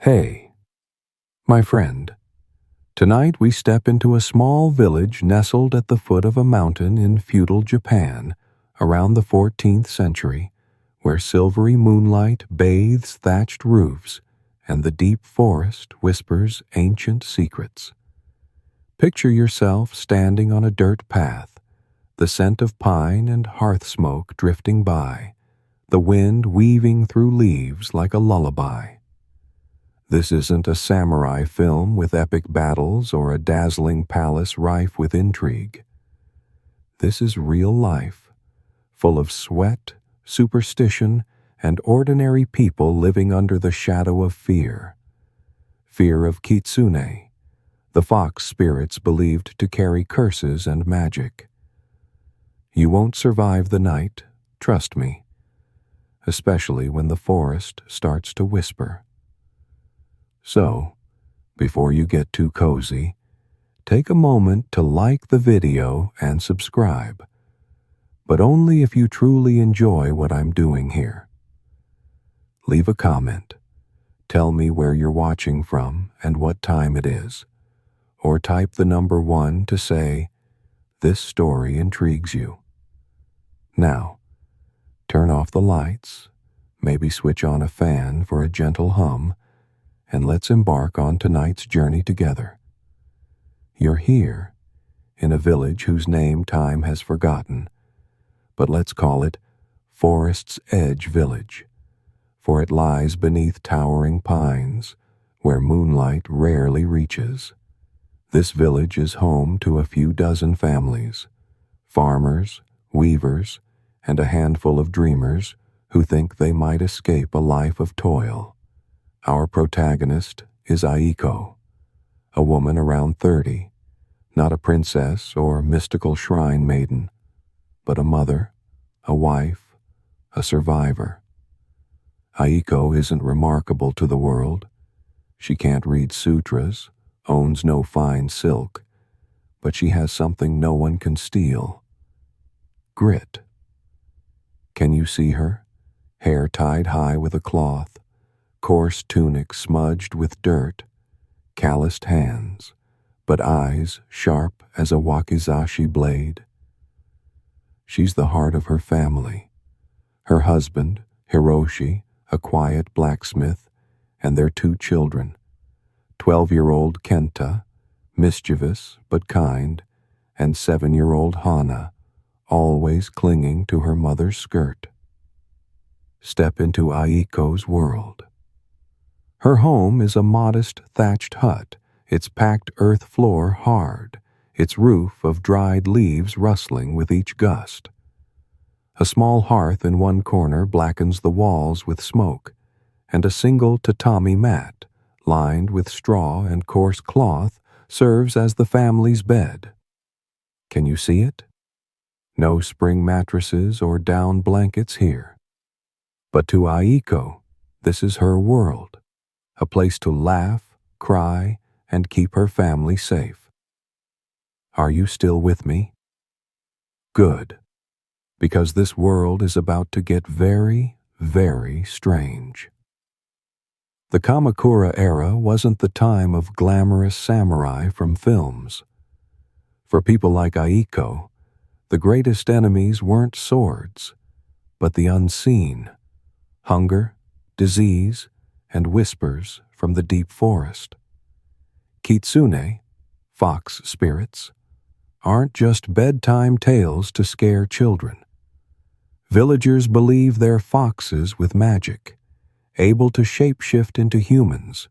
Hey, my friend. Tonight we step into a small village nestled at the foot of a mountain in feudal Japan around the 14th century, where silvery moonlight bathes thatched roofs and the deep forest whispers ancient secrets. Picture yourself standing on a dirt path, the scent of pine and hearth smoke drifting by, the wind weaving through leaves like a lullaby. This isn't a samurai film with epic battles or a dazzling palace rife with intrigue. This is real life, full of sweat, superstition, and ordinary people living under the shadow of fear. Fear of Kitsune, the fox spirits believed to carry curses and magic. You won't survive the night, trust me, especially when the forest starts to whisper. So, before you get too cozy, take a moment to like the video and subscribe, but only if you truly enjoy what I'm doing here. Leave a comment, tell me where you're watching from and what time it is, or type the number 1 to say, this story intrigues you. Now, turn off the lights, maybe switch on a fan for a gentle hum, and let's embark on tonight's journey together. You're here, in a village whose name time has forgotten, but let's call it Forest's Edge Village, for it lies beneath towering pines, where moonlight rarely reaches. This village is home to a few dozen families, farmers, weavers, and a handful of dreamers who think they might escape a life of toil. Our protagonist is Aiko, a woman around 30, not a princess or mystical shrine maiden, but a mother, a wife, a survivor. Aiko isn't remarkable to the world. She can't read sutras, owns no fine silk, but she has something no one can steal: grit. Can you see her? Hair tied high with a cloth, coarse tunic smudged with dirt, calloused hands, but eyes sharp as a wakizashi blade. She's the heart of her family. Her husband, Hiroshi, a quiet blacksmith, and their 2 children, 12-year-old Kenta, mischievous but kind, and 7-year-old Hana, always clinging to her mother's skirt. Step into Aiko's world. Her home is a modest thatched hut, its packed earth floor hard, its roof of dried leaves rustling with each gust. A small hearth in one corner blackens the walls with smoke, and a single tatami mat, lined with straw and coarse cloth, serves as the family's bed. Can you see it? No spring mattresses or down blankets here. But to Aiko, this is her world. A place to laugh, cry, and keep her family safe. Are you still with me? Good, because this world is about to get very, very strange. The Kamakura era wasn't the time of glamorous samurai from films. For people like Aiko, the greatest enemies weren't swords, but the unseen: hunger, disease, and whispers from the deep forest. Kitsune, fox spirits, aren't just bedtime tales to scare children. Villagers believe they're foxes with magic, able to shapeshift into humans,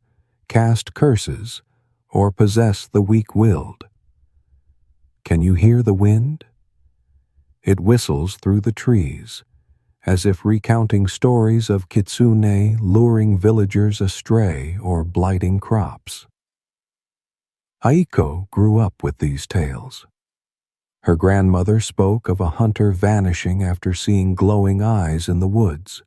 cast curses, or possess the weak-willed. Can you hear the wind? It whistles through the trees, as if recounting stories of Kitsune luring villagers astray or blighting crops. Aiko grew up with these tales. Her grandmother spoke of a hunter vanishing after seeing glowing eyes in the woods.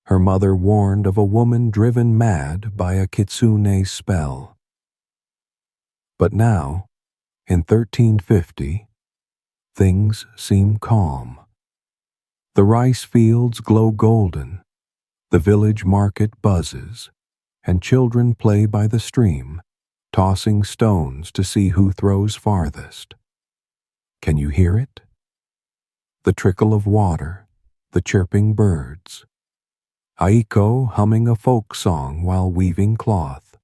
Her mother warned of a woman driven mad by a Kitsune spell. But now, in 1350, things seem calm. The rice fields glow golden, the village market buzzes, and children play by the stream, tossing stones to see who throws farthest. Can you hear it? The trickle of water, the chirping birds. Aiko humming a folk song while weaving cloth.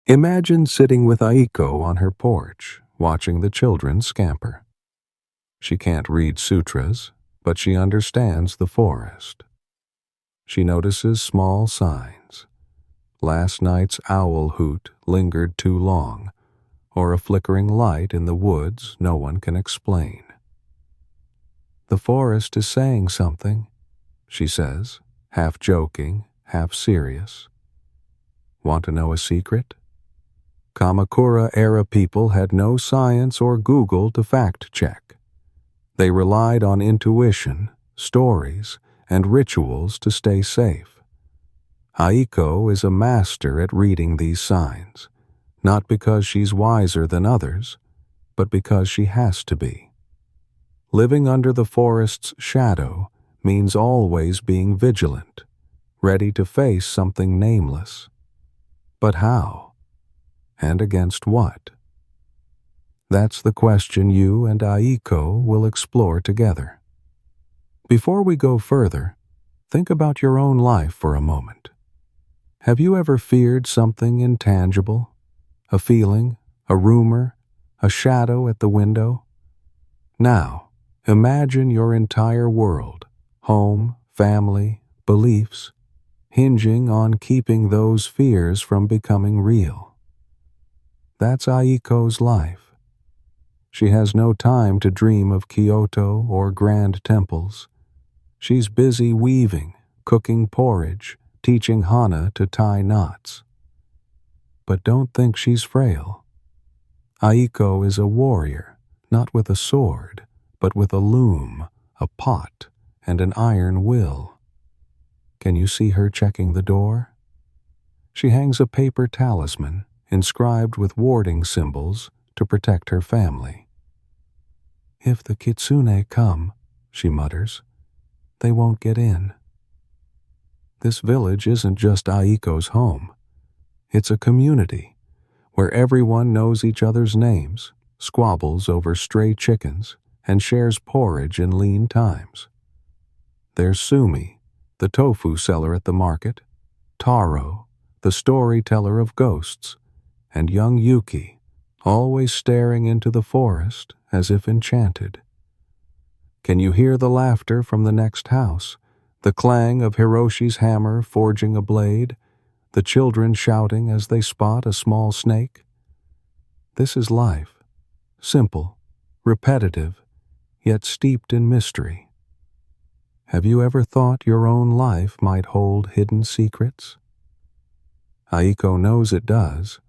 Imagine sitting with Aiko on her porch, watching the children scamper. She can't read sutras, but she understands the forest. She notices small signs. Last night's owl hoot lingered too long, or a flickering light in the woods no one can explain. The forest is saying something, she says, half joking, half serious. Want to know a secret? Kamakura-era people had no science or Google to fact-check. They relied on intuition, stories, and rituals to stay safe. Aiko is a master at reading these signs, not because she's wiser than others, but because she has to be. Living under the forest's shadow means always being vigilant, ready to face something nameless. But how? And against what? That's the question you and Aiko will explore together. Before we go further, think about your own life for a moment. Have you ever feared something intangible? A feeling, a rumor, a shadow at the window? Now, imagine your entire world, home, family, beliefs, hinging on keeping those fears from becoming real. That's Aiko's life. She has no time to dream of Kyoto or grand temples. She's busy weaving, cooking porridge, teaching Hana to tie knots. But don't think she's frail. Aiko is a warrior, not with a sword, but with a loom, a pot, and an iron will. Can you see her checking the door? She hangs a paper talisman, inscribed with warding symbols, to protect her family. If the Kitsune come, she mutters, they won't get in. This village isn't just Aiko's home. It's a community where everyone knows each other's names, squabbles over stray chickens, and shares porridge in lean times. There's Sumi, the tofu seller at the market, Taro, the storyteller of ghosts, and young Yuki, always staring into the forest as if enchanted. Can you hear the laughter from the next house, the clang of Hiroshi's hammer forging a blade, the children shouting as they spot a small snake? This is life, simple, repetitive, yet steeped in mystery. Have you ever thought your own life might hold hidden secrets? Aiko knows it does,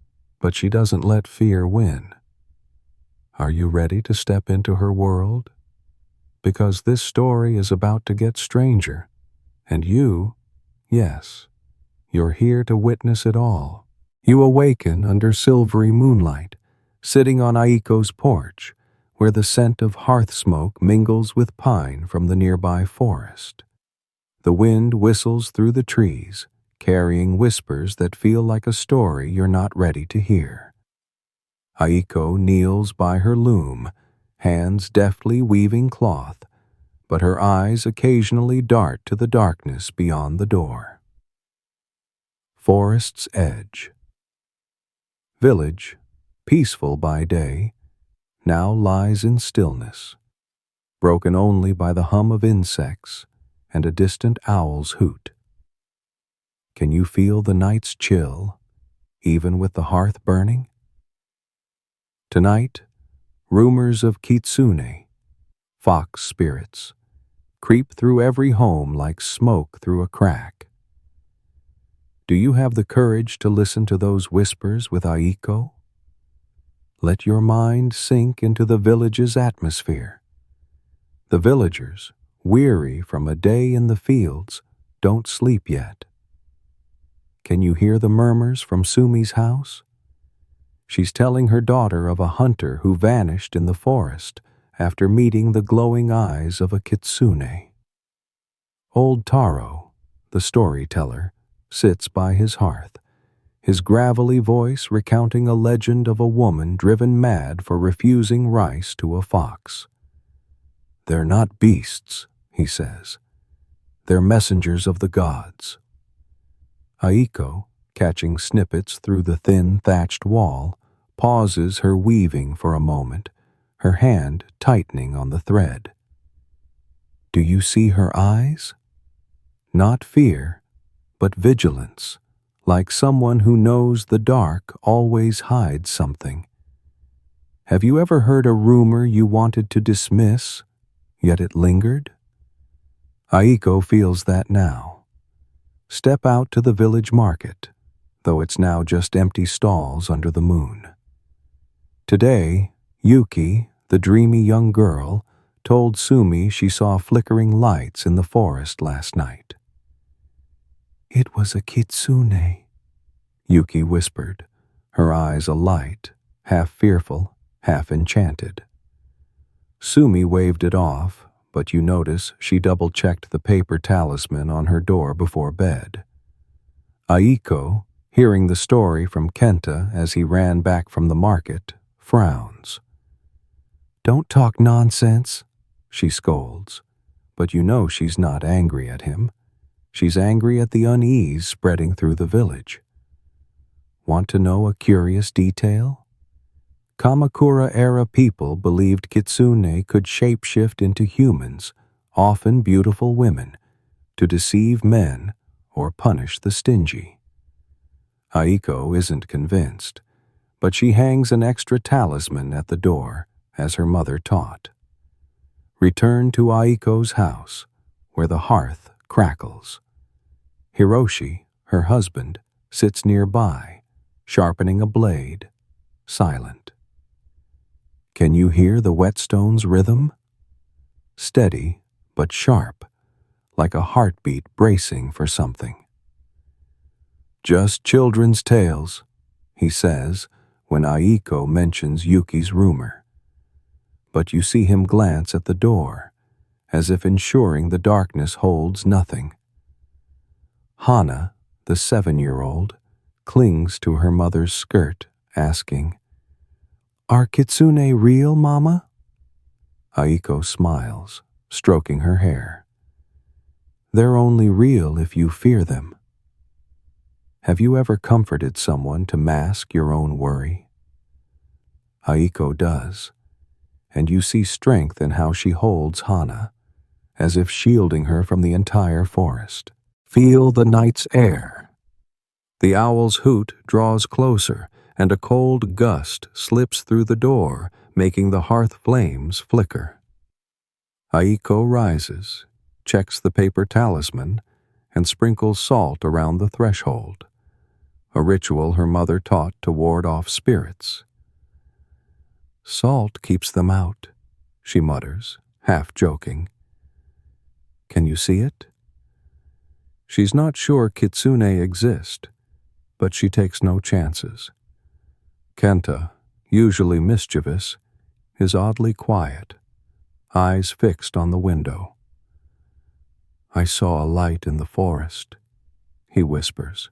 but she doesn't let fear win. Are you ready to step into her world? Because this story is about to get stranger, and you, yes, you're here to witness it all. You awaken under silvery moonlight, sitting on Aiko's porch, where the scent of hearth smoke mingles with pine from the nearby forest. The wind whistles through the trees, carrying whispers that feel like a story you're not ready to hear. Aiko kneels by her loom, hands deftly weaving cloth, but her eyes occasionally dart to the darkness beyond the door. Forest's edge. Village, peaceful by day, now lies in stillness, broken only by the hum of insects and a distant owl's hoot. Can you feel the night's chill, even with the hearth burning? Tonight, rumors of Kitsune, fox spirits, creep through every home like smoke through a crack. Do you have the courage to listen to those whispers with Aiko? Let your mind sink into the village's atmosphere. The villagers, weary from a day in the fields, don't sleep yet. Can you hear the murmurs from Sumi's house? She's telling her daughter of a hunter who vanished in the forest after meeting the glowing eyes of a Kitsune. Old Taro, the storyteller, sits by his hearth, his gravelly voice recounting a legend of a woman driven mad for refusing rice to a fox. "They're not beasts," he says. "They're messengers of the gods." Aiko, catching snippets through the thin thatched wall, pauses her weaving for a moment, her hand tightening on the thread. "Do you see her eyes? Not fear, but vigilance, like someone who knows the dark always hides something. Have you ever heard a rumor you wanted to dismiss, yet it lingered?" Aiko feels that now. Step out to the village market, though it's now just empty stalls under the moon. Today, Yuki, the dreamy young girl, told Sumi she saw flickering lights in the forest last night. "It was a kitsune," Yuki whispered, her eyes alight, half fearful, half enchanted. Sumi waved it off, but you notice she double-checked the paper talisman on her door before bed. Aiko, hearing the story from Kenta as he ran back from the market, frowns. "Don't talk nonsense," she scolds, but you know she's not angry at him. She's angry at the unease spreading through the village. Want to know a curious detail? Kamakura-era people believed kitsune could shapeshift into humans, often beautiful women, to deceive men or punish the stingy. Aiko isn't convinced, but she hangs an extra talisman at the door, as her mother taught. Return to Aiko's house, where the hearth crackles. Hiroshi, her husband, sits nearby, sharpening a blade, silent. Can you hear the whetstone's rhythm? Steady, but sharp, like a heartbeat bracing for something. "Just children's tales," he says when Aiko mentions Yuki's rumor. But you see him glance at the door, as if ensuring the darkness holds nothing. Hana, the 7-year-old, clings to her mother's skirt, asking, "Are kitsune real, Mama?" Aiko smiles, stroking her hair. "They're only real if you fear them." Have you ever comforted someone to mask your own worry? Aiko does, and you see strength in how she holds Hana, as if shielding her from the entire forest. Feel the night's air. The owl's hoot draws closer, and a cold gust slips through the door, making the hearth flames flicker. Aiko rises, checks the paper talisman, and sprinkles salt around the threshold, a ritual her mother taught to ward off spirits. "Salt keeps them out," she mutters, half joking. Can you see it? She's not sure kitsune exist, but she takes no chances. Kenta, usually mischievous, is oddly quiet, eyes fixed on the window. "I saw a light in the forest," he whispers,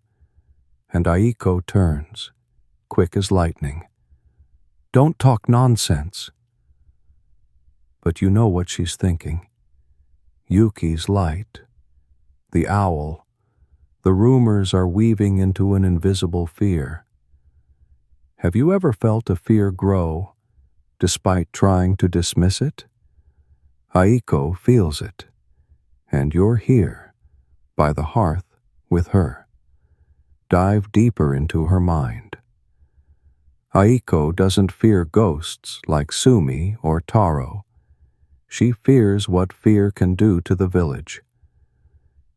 and Aiko turns, quick as lightning. "Don't talk nonsense." But you know what she's thinking. Yuki's light, the owl, the rumors are weaving into an invisible fear. Have you ever felt a fear grow, despite trying to dismiss it? Aiko feels it, and you're here, by the hearth, with her. Dive deeper into her mind. Aiko doesn't fear ghosts like Sumi or Taro. She fears what fear can do to the village.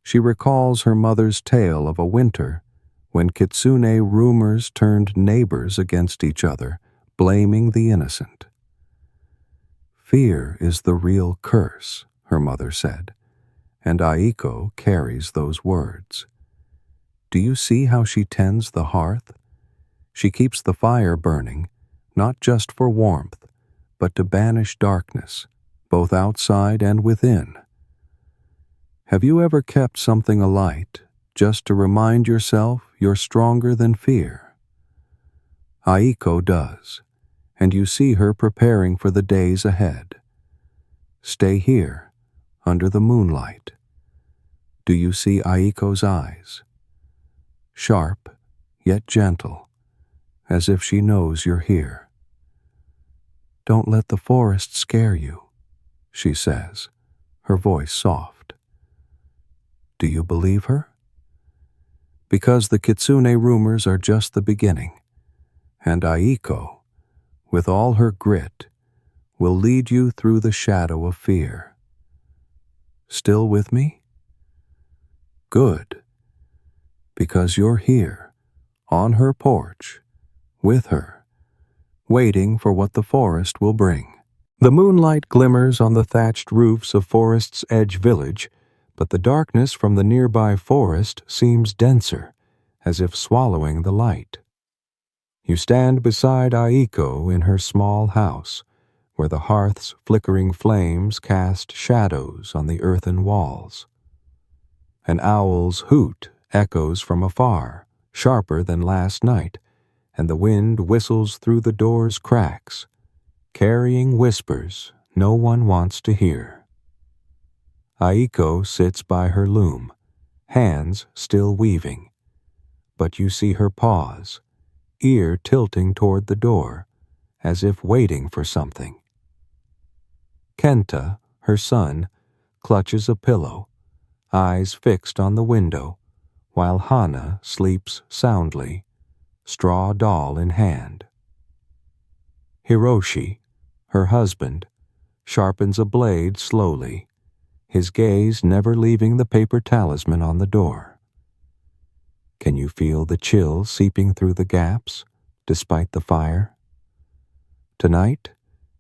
She recalls her mother's tale of a winter when kitsune rumors turned neighbors against each other, blaming the innocent. "Fear is the real curse," her mother said, and Aiko carries those words. Do you see how she tends the hearth? She keeps the fire burning, not just for warmth, but to banish darkness, both outside and within. Have you ever kept something alight just to remind yourself you're stronger than fear. Aiko does, and you see her preparing for the days ahead. Stay here, under the moonlight. Do you see Aiko's eyes? Sharp, yet gentle, as if she knows you're here. Don't let the forest scare you, she says, her voice soft. Do you believe her? Because the Kitsune rumors are just the beginning, and Aiko, with all her grit, will lead you through the shadow of fear. Still with me? Good, because you're here, on her porch, with her, waiting for what the forest will bring. The moonlight glimmers on the thatched roofs of Forest's Edge Village, but the darkness from the nearby forest seems denser, as if swallowing the light. You stand beside Aiko in her small house, where the hearth's flickering flames cast shadows on the earthen walls. An owl's hoot echoes from afar, sharper than last night, and the wind whistles through the door's cracks, carrying whispers no one wants to hear. Aiko sits by her loom, hands still weaving, but you see her pause, ear tilting toward the door, as if waiting for something. Kenta, her son, clutches a pillow, eyes fixed on the window, while Hana sleeps soundly, straw doll in hand. Hiroshi, her husband, sharpens a blade slowly, his gaze never leaving the paper talisman on the door. Can you feel the chill seeping through the gaps, despite the fire? Tonight,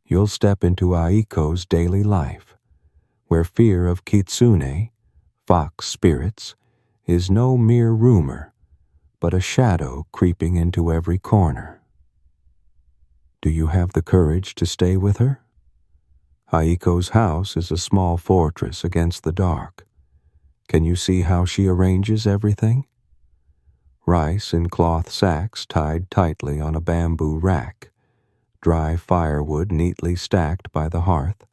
you'll step into Aiko's daily life, where fear of Kitsune, fox spirits, is no mere rumor, but a shadow creeping into every corner. Do you have the courage to stay with her? Aiko's house is a small fortress against the dark. Can you see how she arranges everything? Rice in cloth sacks tied tightly on a bamboo rack, dry firewood neatly stacked by the hearth,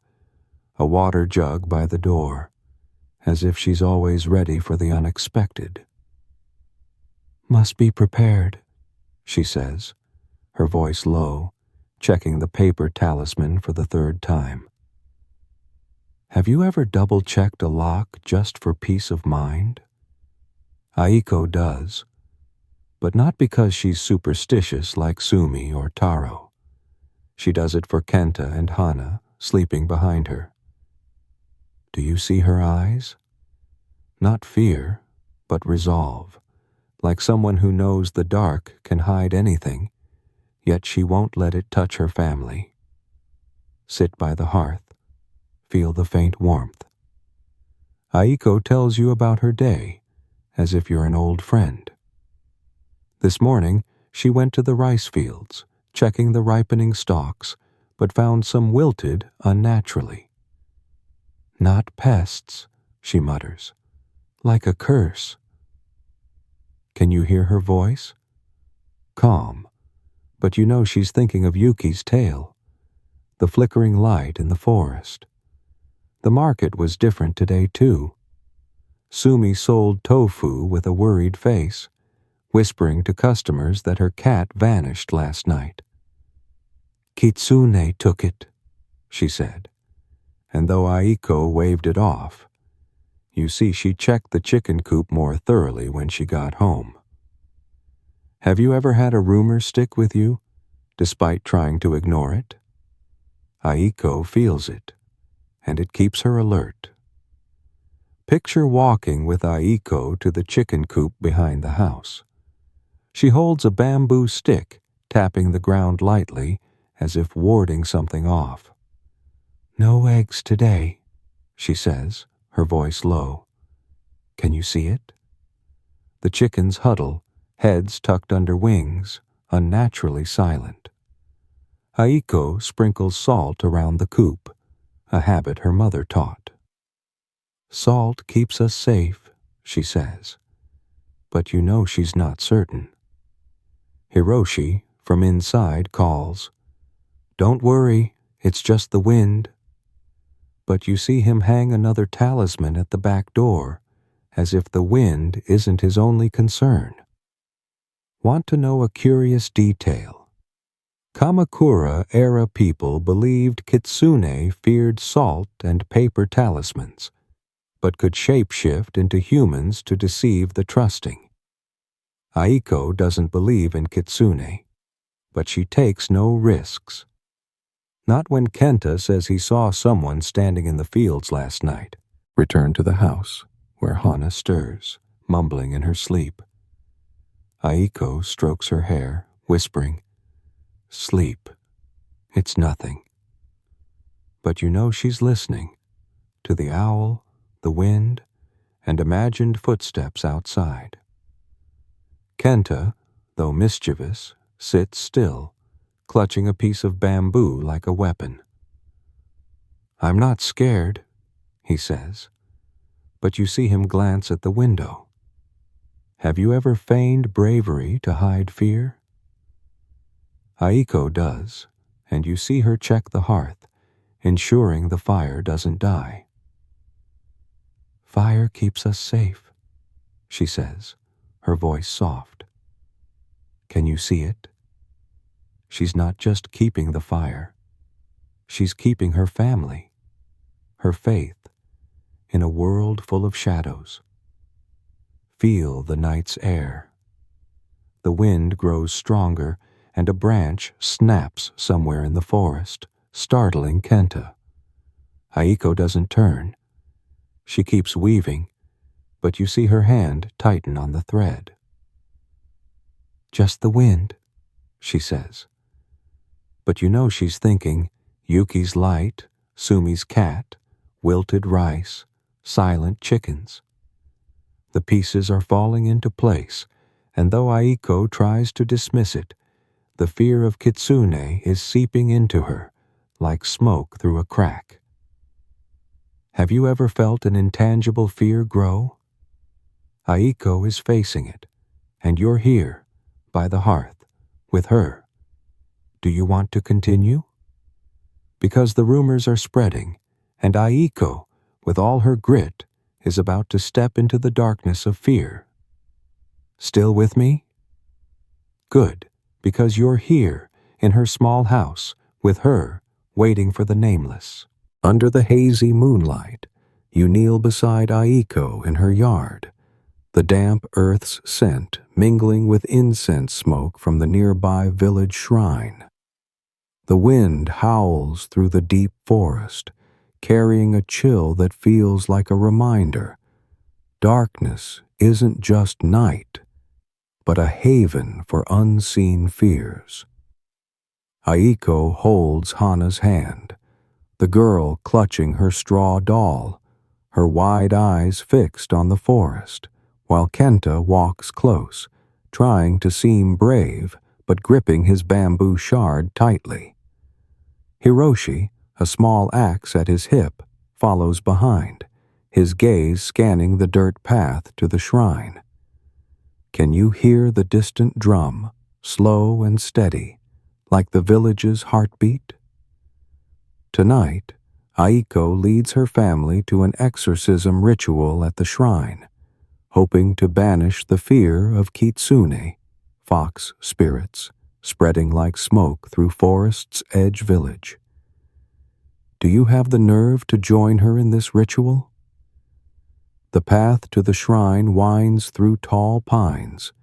a water jug by the door, as if she's always ready for the unexpected. Must be prepared, she says, her voice low, checking the paper talisman for the third time. Have you ever double-checked a lock just for peace of mind? Aiko does, but not because she's superstitious like Sumi or Taro. She does it for Kenta and Hana, sleeping behind her. Do you see her eyes? Not fear, but resolve, like someone who knows the dark can hide anything, yet she won't let it touch her family. Sit by the hearth, feel the faint warmth. Aiko tells you about her day, as if you're an old friend. This morning, she went to the rice fields, checking the ripening stalks, but found some wilted unnaturally. Not pests, she mutters, like a curse. Can you hear her voice? Calm, but you know she's thinking of Yuki's tale, the flickering light in the forest. The market was different today, too. Sumi sold tofu with a worried face, whispering to customers that her cat vanished last night. Kitsune took it, she said, and though Aiko waved it off, you see she checked the chicken coop more thoroughly when she got home. Have you ever had a rumor stick with you, despite trying to ignore it? Aiko feels it, and it keeps her alert. Picture walking with Aiko to the chicken coop behind the house. She holds a bamboo stick, tapping the ground lightly, as if warding something off. No eggs today, she says, her voice low. Can you see it? The chickens huddle, heads tucked under wings, unnaturally silent. Aiko sprinkles salt around the coop, a habit her mother taught. Salt keeps us safe, she says. but you know she's not certain. Hiroshi, from inside, calls, "Don't worry, it's just the wind." But you see him hang another talisman at the back door, as if the wind isn't his only concern. Want to know a curious detail? Kamakura-era people believed Kitsune feared salt and paper talismans, but could shapeshift into humans to deceive the trusting. Aiko doesn't believe in Kitsune, but she takes no risks. Not when Kenta says he saw someone standing in the fields last night. Return to the house, where Hana stirs, mumbling in her sleep. Aiko strokes her hair, whispering, "Sleep. It's nothing." But you know she's listening to the owl, the wind, and imagined footsteps outside. Kenta, though mischievous, sits still, clutching a piece of bamboo like a weapon. "I'm not scared," he says, but you see him glance at the window. Have you ever feigned bravery to hide fear? Aiko does, and you see her check the hearth, ensuring the fire doesn't die. "Fire keeps us safe," she says, her voice soft. Can you see it? She's not just keeping the fire. She's keeping her family, her faith, in a world full of shadows. Feel the night's air. The wind grows stronger, and a branch snaps somewhere in the forest, startling Kenta. Aiko doesn't turn. She keeps weaving, but you see her hand tighten on the thread. "Just the wind," she says. But you know she's thinking Yuki's light, Sumi's cat, wilted rice, silent chickens. The pieces are falling into place, and though Aiko tries to dismiss it, the fear of Kitsune is seeping into her, like smoke through a crack. Have you ever felt an intangible fear grow? Aiko is facing it, and you're here, by the hearth, with her. Do you want to continue? Because the rumors are spreading, and Aiko, with all her grit, is about to step into the darkness of fear. Still with me? Good, because you're here, in her small house, with her, waiting for the nameless. Under the hazy moonlight, you kneel beside Aiko in her yard, the damp earth's scent mingling with incense smoke from the nearby village shrine. The wind howls through the deep forest, carrying a chill that feels like a reminder. Darkness isn't just night, but a haven for unseen fears. Aiko holds Hana's hand, the girl clutching her straw doll, her wide eyes fixed on the forest, while Kenta walks close, trying to seem brave but gripping his bamboo shard tightly. Hiroshi, a small axe at his hip, follows behind, his gaze scanning the dirt path to the shrine. Can you hear the distant drum, slow and steady, like the village's heartbeat? Tonight, Aiko leads her family to an exorcism ritual at the shrine, hoping to banish the fear of Kitsune, fox spirits, spreading like smoke through Forest's Edge village. Do you have the nerve to join her in this ritual? The path to the shrine winds through tall pines,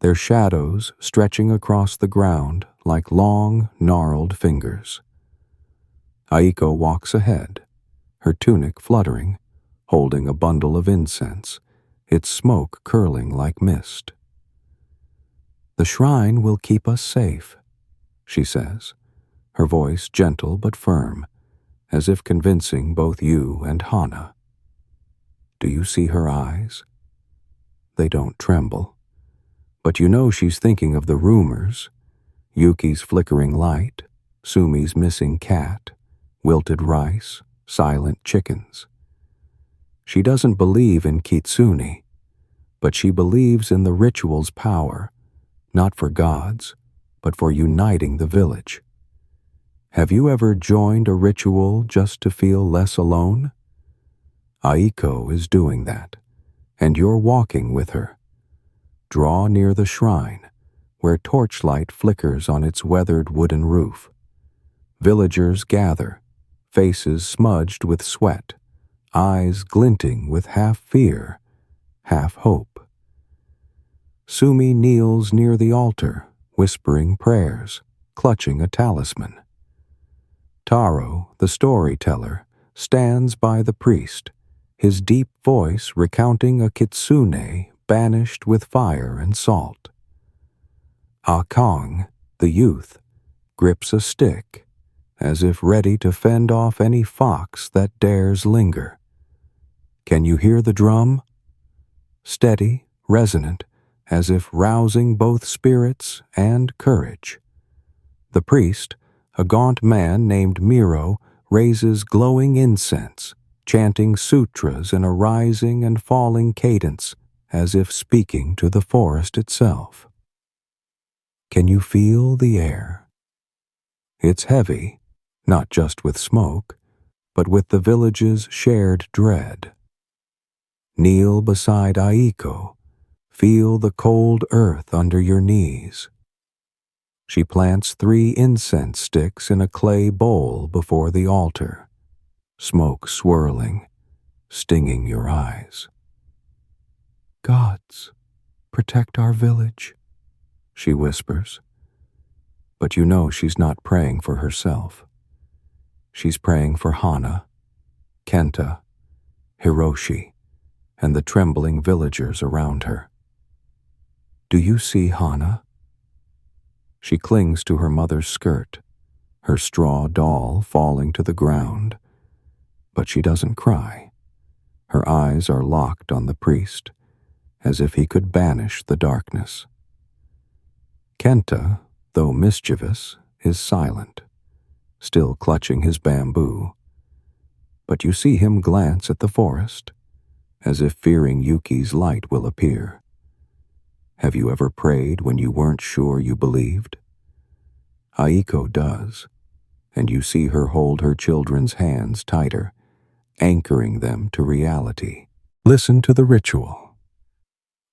their shadows stretching across the ground like long, gnarled fingers. Aiko walks ahead, her tunic fluttering, holding a bundle of incense, its smoke curling like mist. "The shrine will keep us safe," she says, her voice gentle but firm, as if convincing both you and Hana. Do you see her eyes? They don't tremble, but you know she's thinking of the rumors, Yuki's flickering light, Sumi's missing cat, wilted rice, silent chickens. She doesn't believe in Kitsune, but she believes in the ritual's power, not for gods, but for uniting the village. Have you ever joined a ritual just to feel less alone? Aiko is doing that, and you're walking with her. Draw near the shrine, where torchlight flickers on its weathered wooden roof. Villagers gather, faces smudged with sweat, eyes glinting with half fear, half hope. Sumi kneels near the altar, whispering prayers, clutching a talisman. Taro, the storyteller, stands by the priest, his deep voice recounting a kitsune banished with fire and salt. Akong, the youth, grips a stick, as if ready to fend off any fox that dares linger. Can you hear the drum? Steady, resonant, as if rousing both spirits and courage. The priest, a gaunt man named Miro, raises glowing incense, chanting sutras in a rising and falling cadence, as if speaking to the forest itself. Can you feel the air? It's heavy, not just with smoke, but with the village's shared dread. Kneel beside Aiko. Feel the cold earth under your knees. She plants 3 incense sticks in a clay bowl before the altar, smoke swirling, stinging your eyes. Gods, protect our village, she whispers. But you know she's not praying for herself. She's praying for Hana, Kenta, Hiroshi, and the trembling villagers around her. Do you see Hana? She clings to her mother's skirt, her straw doll falling to the ground. But she doesn't cry. Her eyes are locked on the priest, as if he could banish the darkness. Kenta, though mischievous, is silent, still clutching his bamboo. But you see him glance at the forest, as if fearing Yuki's light will appear. Have you ever prayed when you weren't sure you believed? Aiko does, and you see her hold her children's hands tighter, anchoring them to reality. Listen to the ritual.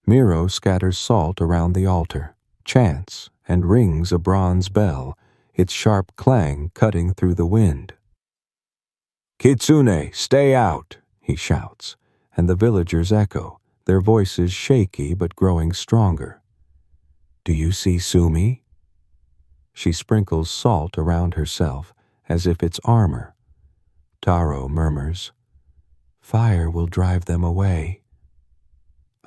Miro scatters salt around the altar, chants, and rings a bronze bell, its sharp clang cutting through the wind. "Kitsune, stay out," he shouts, and the villagers echo, their voices shaky but growing stronger. Do you see Sumi? She sprinkles salt around herself as if it's armor. Taro murmurs, "Fire will drive them away."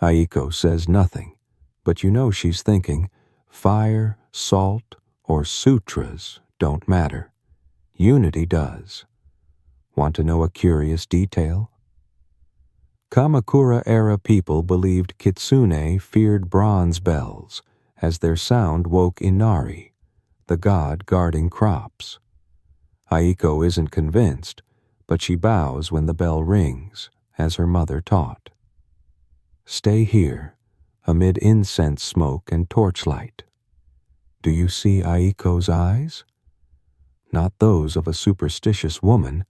Aiko says nothing, but you know she's thinking, fire, salt, or sutras don't matter. Unity does. Want to know a curious detail? Kamakura-era people believed Kitsune feared bronze bells, as their sound woke Inari, the god guarding crops. Aiko isn't convinced, but she bows when the bell rings, as her mother taught. Stay here, amid incense smoke and torchlight. Do you see Aiko's eyes? Not those of a superstitious woman,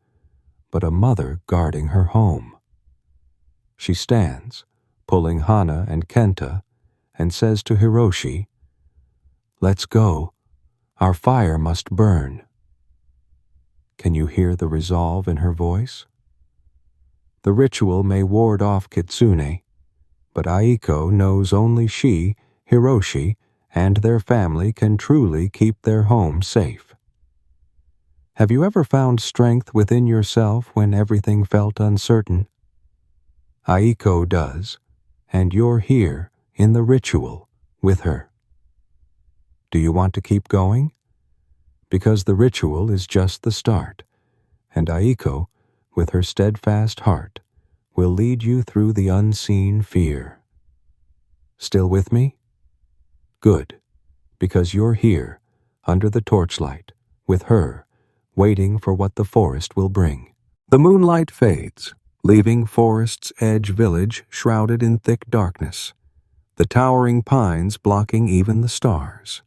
but a mother guarding her home. She stands, pulling Hana and Kenta, and says to Hiroshi, "Let's go. Our fire must burn." Can you hear the resolve in her voice? The ritual may ward off Kitsune, but Aiko knows only she, Hiroshi, and their family can truly keep their home safe. Have you ever found strength within yourself when everything felt uncertain? Aiko does, and you're here in the ritual with her. Do you want to keep going? Because the ritual is just the start, and Aiko, with her steadfast heart, will lead you through the unseen fear. Still with me? Good, because you're here, under the torchlight, with her, waiting for what the forest will bring. The moonlight fades, leaving Forest's Edge village shrouded in thick darkness. the towering pines blocking even the stars.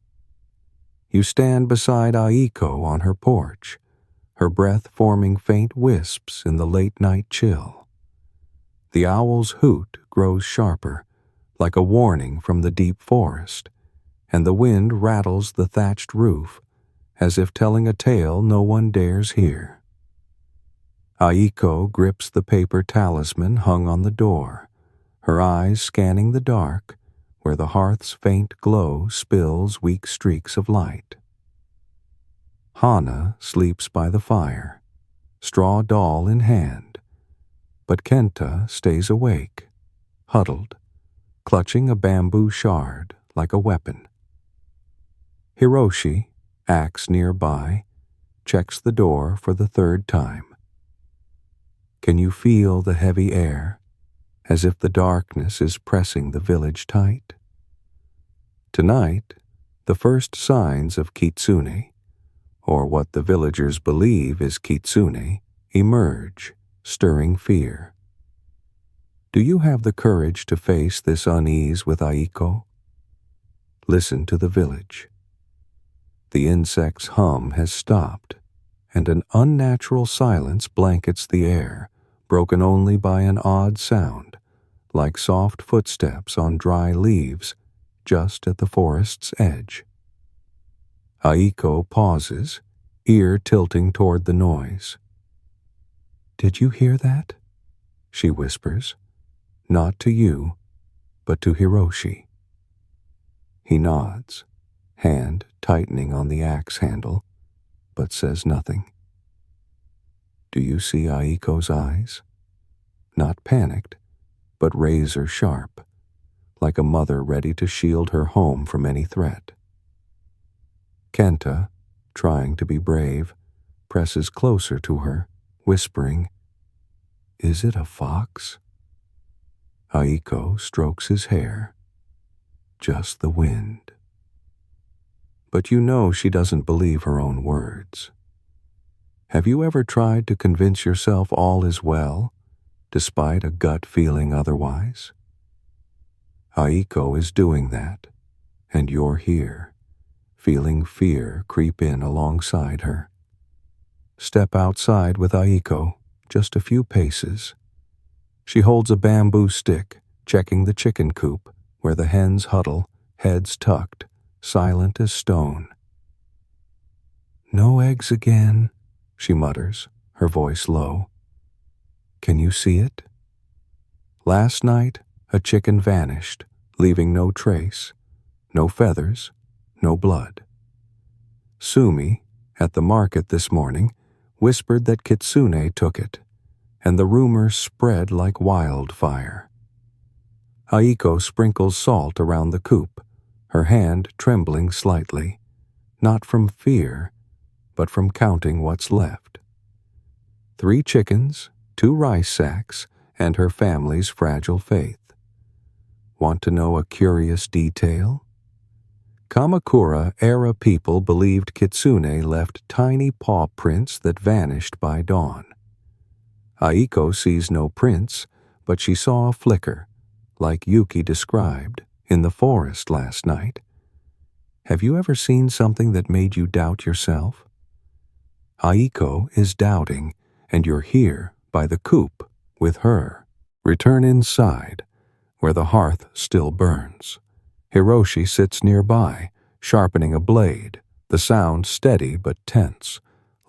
You stand beside Aiko on her porch, her breath forming faint wisps in the late-night chill. The owl's hoot grows sharper, like a warning from the deep forest, and the wind rattles the thatched roof, as if telling a tale no one dares hear. Aiko grips the paper talisman hung on the door, her eyes scanning the dark, where the hearth's faint glow spills weak streaks of light. Hana sleeps by the fire, straw doll in hand, but Kenta stays awake, huddled, clutching a bamboo shard like a weapon. Hiroshi, axe nearby, checks the door for the third time. Can you feel the heavy air, as if the darkness is pressing the village tight? Tonight, the first signs of Kitsune, or what the villagers believe is Kitsune, emerge, stirring fear. Do you have the courage to face this unease with Aiko? Listen to the village. The insect's hum has stopped, and an unnatural silence blankets the air, broken only by an odd sound, like soft footsteps on dry leaves just at the forest's edge. Aiko pauses, ear tilting toward the noise. "Did you hear that?" she whispers, not to you, but to Hiroshi. He nods, hand tightening on the axe handle, but says nothing. Do you see Aiko's eyes? Not panicked, but razor sharp, like a mother ready to shield her home from any threat. Kenta, trying to be brave, presses closer to her, whispering, "Is it a fox?" Aiko strokes his hair. "Just the wind." But you know she doesn't believe her own words. Have you ever tried to convince yourself all is well, despite a gut feeling otherwise? Aiko is doing that, and you're here, feeling fear creep in alongside her. Step outside with Aiko, just a few paces. She holds a bamboo stick, checking the chicken coop, where the hens huddle, heads tucked, silent as stone. "No eggs again," she mutters, her voice low. "Can you see it? Last night, a chicken vanished, leaving no trace, no feathers, no blood. Sumi, at the market this morning, whispered that Kitsune took it, and the rumor spread like wildfire." Aiko sprinkles salt around the coop, her hand trembling slightly, not from fear, but from counting what's left. 3 chickens, 2 rice sacks, and her family's fragile faith. Want to know a curious detail? Kamakura-era people believed Kitsune left tiny paw prints that vanished by dawn. Aiko sees no prints, but she saw a flicker, like Yuki described, in the forest last night. Have you ever seen something that made you doubt yourself? Aiko is doubting, and you're here by the coop with her. Return inside, where the hearth still burns. Hiroshi sits nearby, sharpening a blade, the sound steady but tense,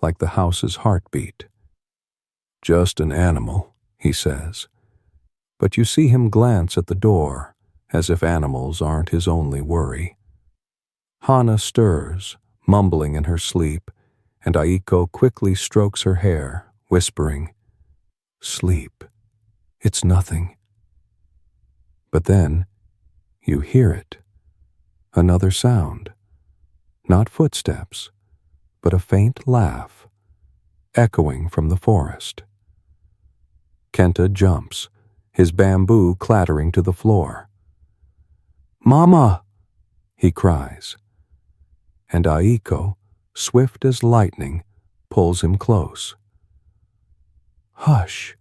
like the house's heartbeat. "Just an animal," he says. But you see him glance at the door, as if animals aren't his only worry. Hana stirs, mumbling in her sleep, and Aiko quickly strokes her hair, whispering, "Sleep. It's nothing." But then, you hear it. Another sound. Not footsteps, but a faint laugh, echoing from the forest. Kenta jumps, his bamboo clattering to the floor. "Mama!" he cries. And Aiko, swift as lightning, pulls him close. "Hush,"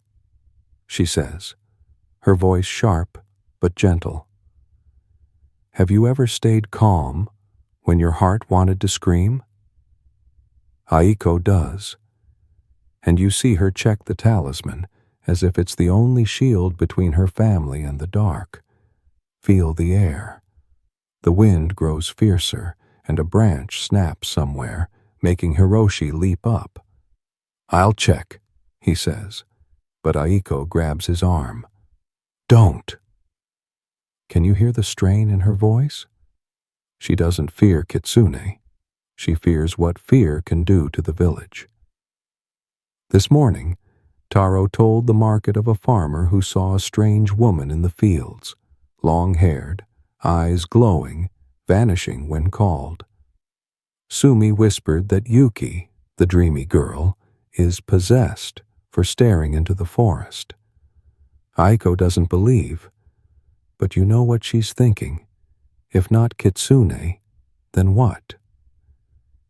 she says, her voice sharp but gentle. Have you ever stayed calm when your heart wanted to scream? Aiko does, and you see her check the talisman as if it's the only shield between her family and the dark. Feel the air. The wind grows fiercer, and a branch snaps somewhere, making Hiroshi leap up. "I'll check," he says, but Aiko grabs his arm. "Don't!" Can you hear the strain in her voice? She doesn't fear Kitsune. She fears what fear can do to the village. This morning, Taro told the market of a farmer who saw a strange woman in the fields, long-haired, eyes glowing, vanishing when called. Sumi whispered that Yuki, the dreamy girl, is possessed for staring into the forest. Aiko doesn't believe, but you know what she's thinking. If not Kitsune, then what?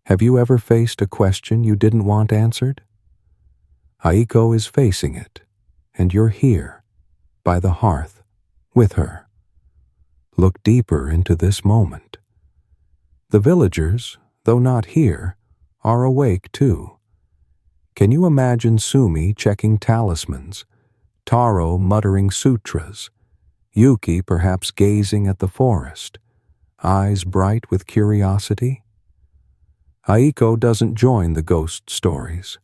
Have you ever faced a question you didn't want answered? Aiko is facing it, and you're here, by the hearth, with her. Look deeper into this moment. The villagers, though not here, are awake too. Can you imagine Sumi checking talismans, Taro muttering sutras, Yuki perhaps gazing at the forest, eyes bright with curiosity? Aiko doesn't join the ghost stories.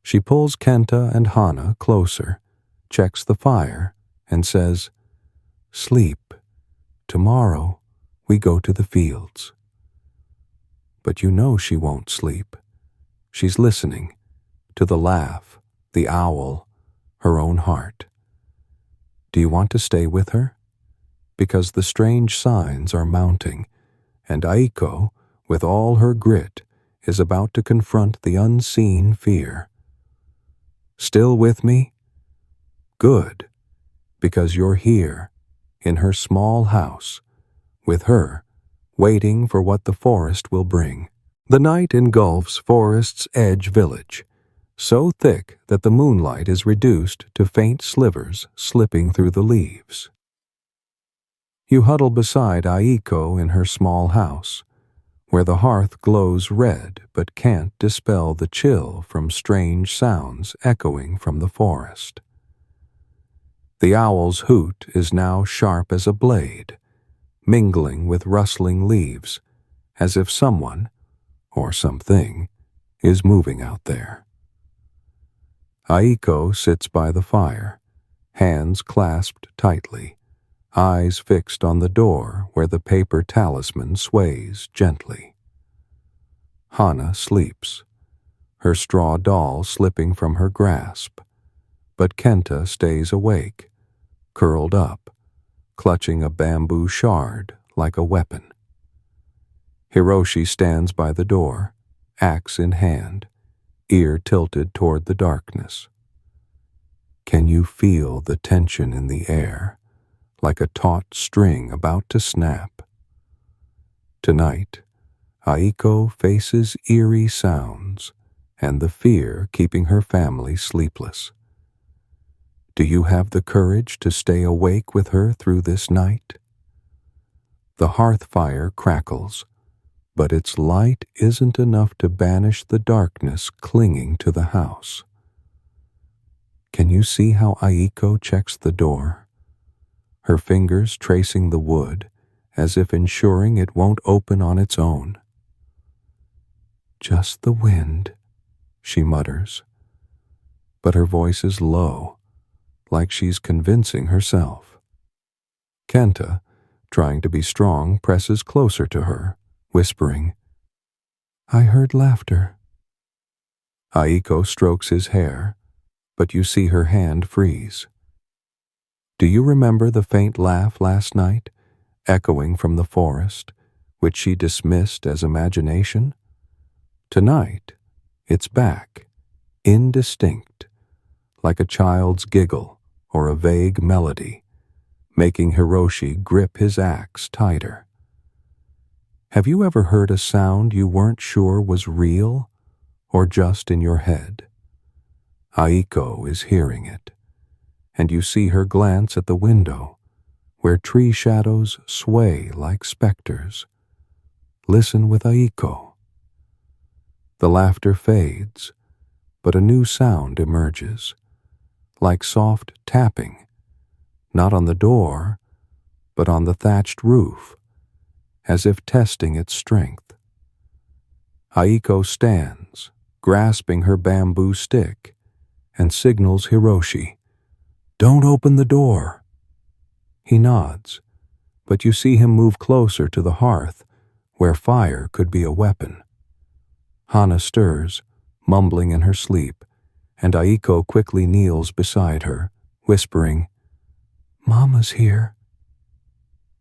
She pulls Kenta and Hana closer, checks the fire, and says, "Sleep. Tomorrow we go to the fields." But you know she won't sleep. She's listening to the laugh, the owl, her own heart. Do you want to stay with her? Because the strange signs are mounting, and Aiko, with all her grit, is about to confront the unseen fear. Still with me? Good, because you're here, in her small house, with her, waiting for what the forest will bring. The night engulfs Forest's Edge village, so thick that the moonlight is reduced to faint slivers slipping through the leaves. You huddle beside Aiko in her small house, where the hearth glows red but can't dispel the chill from strange sounds echoing from the forest. The owl's hoot is now sharp as a blade, mingling with rustling leaves, as if someone, or something, is moving out there. Aiko sits by the fire, hands clasped tightly, eyes fixed on the door where the paper talisman sways gently. Hana sleeps, her straw doll slipping from her grasp, but Kenta stays awake, curled up, clutching a bamboo shard like a weapon. Hiroshi stands by the door, axe in hand, ear tilted toward the darkness. Can you feel the tension in the air, like a taut string about to snap? Tonight, Aiko faces eerie sounds and the fear keeping her family sleepless. Do you have the courage to stay awake with her through this night? The hearth fire crackles, but its light isn't enough to banish the darkness clinging to the house. Can you see how Aiko checks the door? Her fingers tracing the wood, as if ensuring it won't open on its own. "Just the wind," she mutters, but her voice is low, like she's convincing herself. Kenta, trying to be strong, presses closer to her, whispering, "I heard laughter." Aiko strokes his hair, but you see her hand freeze. Do you remember the faint laugh last night, echoing from the forest, which she dismissed as imagination? Tonight, it's back, indistinct, like a child's giggle or a vague melody, making Hiroshi grip his axe tighter. Have you ever heard a sound you weren't sure was real or just in your head? Aiko is hearing it, and you see her glance at the window, where tree shadows sway like specters. Listen with Aiko. The laughter fades, but a new sound emerges, like soft tapping, not on the door, but on the thatched roof, as if testing its strength. Aiko stands, grasping her bamboo stick, and signals Hiroshi, "Don't open the door." He nods, but you see him move closer to the hearth, where fire could be a weapon. Hana stirs, mumbling in her sleep, and Aiko quickly kneels beside her, whispering, "Mama's here."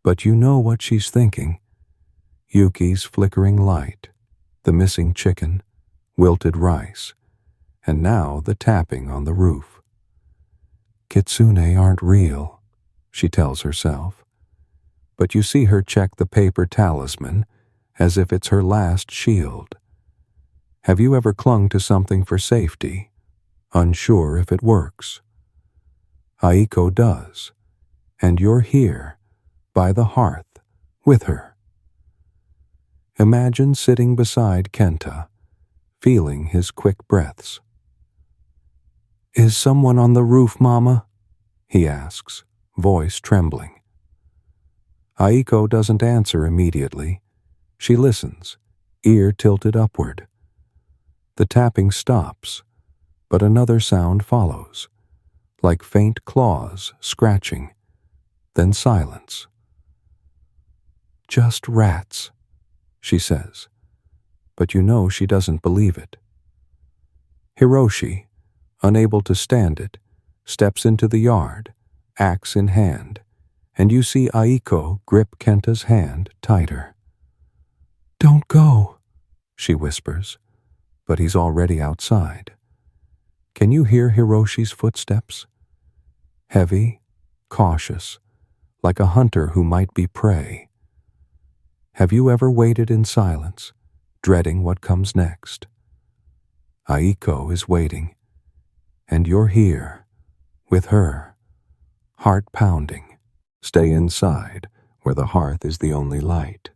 But you know what she's thinking. Yuki's flickering light, the missing chicken, wilted rice, and now the tapping on the roof. Kitsune aren't real, she tells herself. But you see her check the paper talisman as if it's her last shield. Have you ever clung to something for safety, unsure if it works? Aiko does, and you're here, by the hearth, with her. Imagine sitting beside Kenta, feeling his quick breaths. "Is someone on the roof, Mama?" he asks, voice trembling. Aiko doesn't answer immediately. She listens, ear tilted upward. The tapping stops, but another sound follows, like faint claws scratching, then silence. "Just rats," she says, but you know she doesn't believe it. Hiroshi, unable to stand it, steps into the yard, axe in hand, and you see Aiko grip Kenta's hand tighter. "Don't go," she whispers, but he's already outside. Can you hear Hiroshi's footsteps? Heavy, cautious, like a hunter who might be prey. Have you ever waited in silence, dreading what comes next? Aiko is waiting, and you're here, with her, heart pounding. Stay inside, where the hearth is the only light.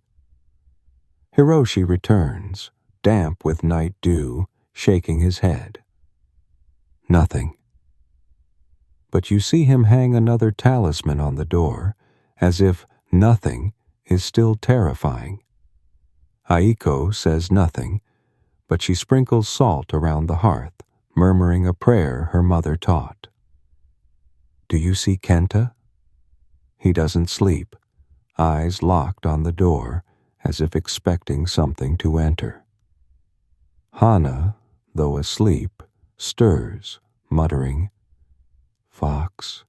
Hiroshi returns, damp with night dew, shaking his head. Nothing. But you see him hang another talisman on the door, as if nothing is still terrifying. Aiko says nothing, but she sprinkles salt around the hearth, murmuring a prayer her mother taught. Do you see Kenta? He doesn't sleep, eyes locked on the door, as if expecting something to enter. Hana, though asleep, stirs, muttering, "Fox."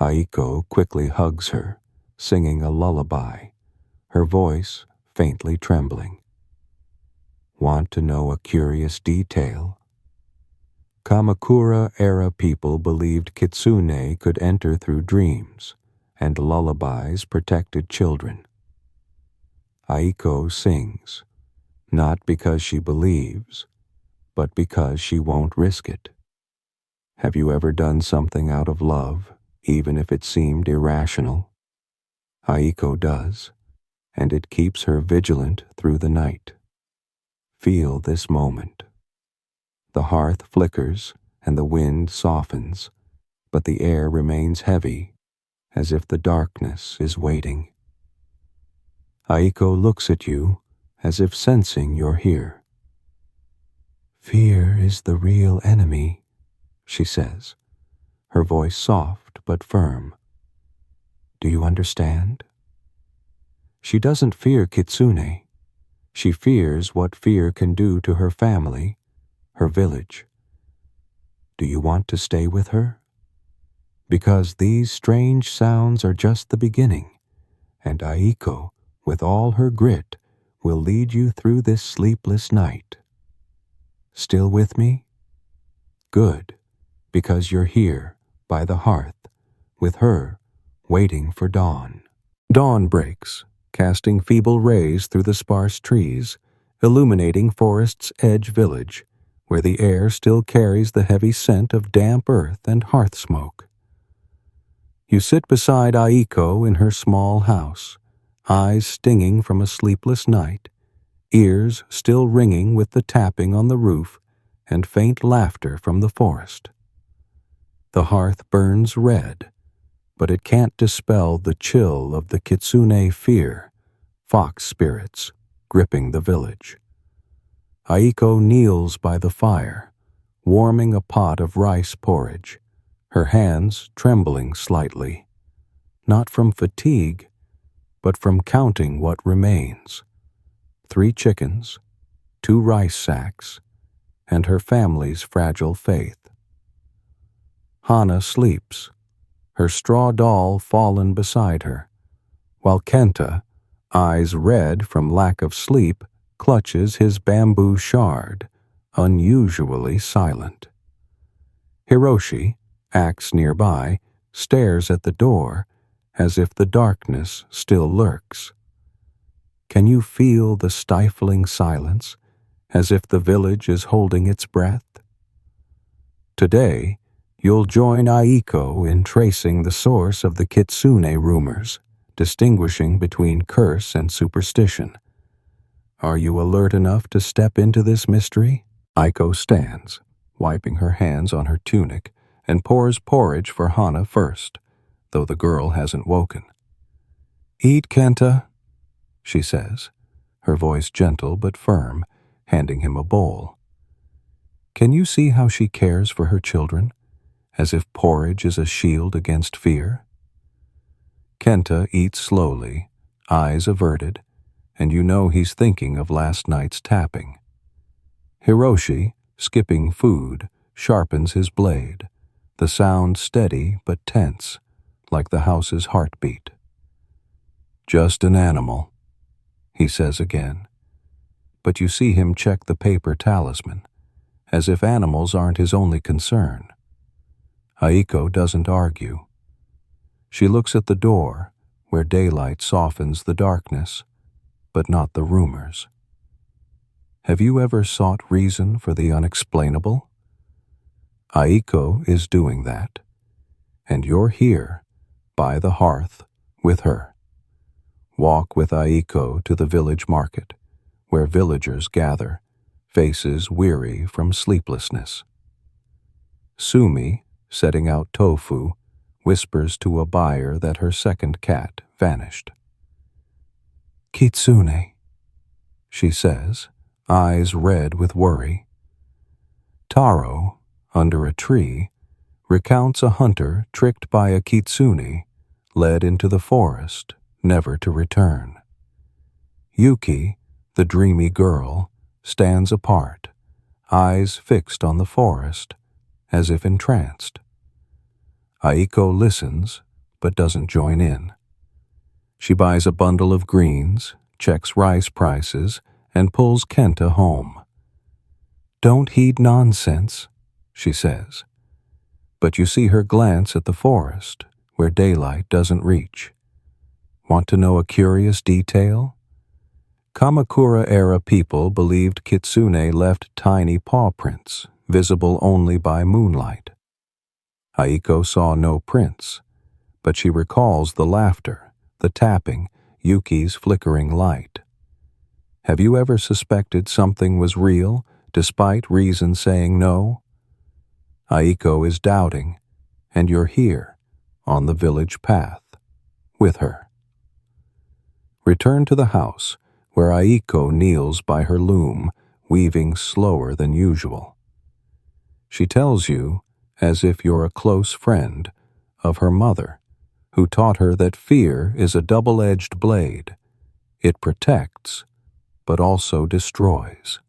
Aiko quickly hugs her, singing a lullaby, her voice faintly trembling. Want to know a curious detail? Kamakura-era people believed Kitsune could enter through dreams, and lullabies protected children. Aiko sings, not because she believes, but because she won't risk it. Have you ever done something out of love, even if it seemed irrational? Aiko does, and it keeps her vigilant through the night. Feel this moment. The hearth flickers and the wind softens, but the air remains heavy, as if the darkness is waiting. Aiko looks at you, as if sensing you're here. "Fear is the real enemy," she says, her voice soft but firm. Do you understand? She doesn't fear Kitsune. She fears what fear can do to her family, her village. Do you want to stay with her? Because these strange sounds are just the beginning, and Aiko, with all her grit, will lead you through this sleepless night. Still with me? Good, because you're here, by the hearth, with her, waiting for dawn. Dawn breaks, casting feeble rays through the sparse trees, illuminating Forest's Edge village, where the air still carries the heavy scent of damp earth and hearth smoke. You sit beside Aiko in her small house, eyes stinging from a sleepless night, ears still ringing with the tapping on the roof and faint laughter from the forest. The hearth burns red, but it can't dispel the chill of the Kitsune fear, fox spirits, gripping the village. Aiko kneels by the fire, warming a pot of rice porridge, her hands trembling slightly, not from fatigue, but from counting what remains. 3 chickens, 2 rice sacks, and her family's fragile faith. Hana sleeps, her straw doll fallen beside her, while Kenta, eyes red from lack of sleep, clutches his bamboo shard, unusually silent. Hiroshi, axe nearby, stares at the door as if the darkness still lurks. Can you feel the stifling silence, as if the village is holding its breath? Today, you'll join Aiko in tracing the source of the Kitsune rumors, distinguishing between curse and superstition. Are you alert enough to step into this mystery? Aiko stands, wiping her hands on her tunic, and pours porridge for Hana first, though the girl hasn't woken. "Eat, Kenta," she says, her voice gentle but firm, handing him a bowl. Can you see how she cares for her children, as if porridge is a shield against fear? Kenta eats slowly, eyes averted, and you know he's thinking of last night's tapping. Hiroshi, skipping food, sharpens his blade, the sound steady but tense, like the house's heartbeat. "Just an animal," he says again, but you see him check the paper talisman, as if animals aren't his only concern. Aiko doesn't argue. She looks at the door, where daylight softens the darkness, but not the rumors. Have you ever sought reason for the unexplainable? Aiko is doing that, and you're here, by the hearth, with her. Walk with Aiko to the village market, where villagers gather, faces weary from sleeplessness. Sumi, setting out tofu, whispers to a buyer that her second cat vanished. "Kitsune," she says, eyes red with worry. Taro, under a tree, recounts a hunter tricked by a kitsune, led into the forest, never to return. Yuki, the dreamy girl, stands apart, eyes fixed on the forest, as if entranced. Aiko listens, but doesn't join in. She buys a bundle of greens, checks rice prices, and pulls Kenta home. "Don't heed nonsense," she says. But you see her glance at the forest, where daylight doesn't reach. Want to know a curious detail? Kamakura-era people believed Kitsune left tiny paw prints, visible only by moonlight. Aiko saw no prints, but she recalls the laughter, the tapping, Yuki's flickering light. Have you ever suspected something was real, despite reason saying no? Aiko is doubting, and you're here, on the village path, with her. Return to the house, where Aiko kneels by her loom, weaving slower than usual. She tells you, as if you're a close friend, of her mother, who taught her that fear is a double-edged blade. It protects, but also destroys.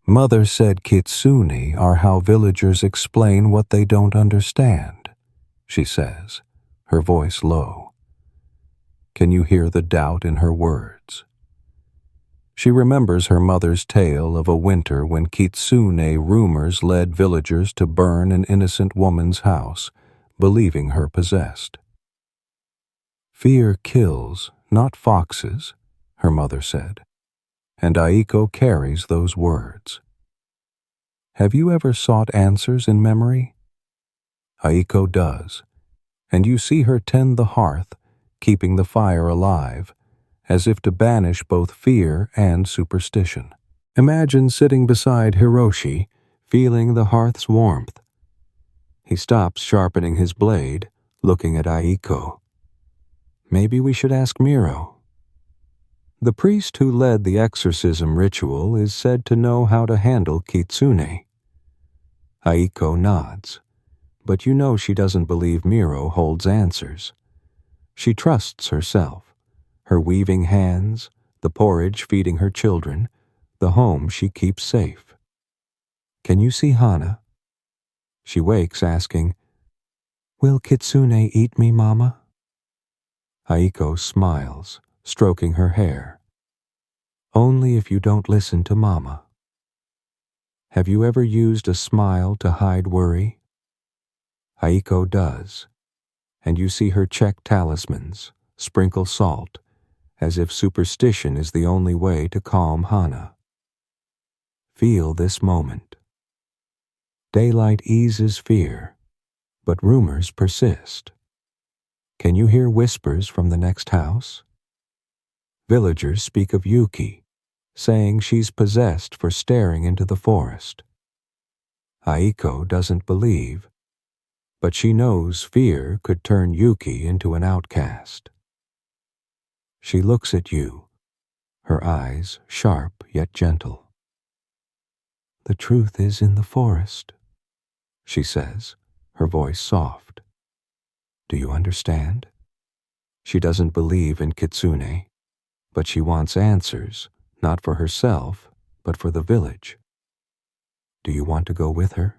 "Mother said Kitsune are how villagers explain what they don't understand," she says, her voice low. Can you hear the doubt in her words? She remembers her mother's tale of a winter when Kitsune rumors led villagers to burn an innocent woman's house, believing her possessed. "Fear kills, not foxes," her mother said, and Aiko carries those words. Have you ever sought answers in memory? Aiko does, and you see her tend the hearth, keeping the fire alive, as if to banish both fear and superstition. Imagine sitting beside Hiroshi, feeling the hearth's warmth. He stops sharpening his blade, looking at Aiko. Maybe we should ask Miro. The priest who led the exorcism ritual is said to know how to handle Kitsune. Aiko nods, but you know she doesn't believe Miro holds answers. She trusts herself, her weaving hands, the porridge feeding her children, the home she keeps safe. Can you see Hana? She wakes asking, "Will Kitsune eat me, Mama?" Aiko smiles, stroking her hair. "Only if you don't listen to Mama." Have you ever used a smile to hide worry? Aiko does, and you see her check talismans, sprinkle salt, as if superstition is the only way to calm Hana. Feel this moment. Daylight eases fear, but rumors persist. Can you hear whispers from the next house? Villagers speak of Yuki, saying she's possessed for staring into the forest. Aiko doesn't believe, but she knows fear could turn Yuki into an outcast. She looks at you, her eyes sharp yet gentle. "The truth is in the forest," she says, her voice soft. "Do you understand?" She doesn't believe in Kitsune, but she wants answers, not for herself, but for the village. Do you want to go with her?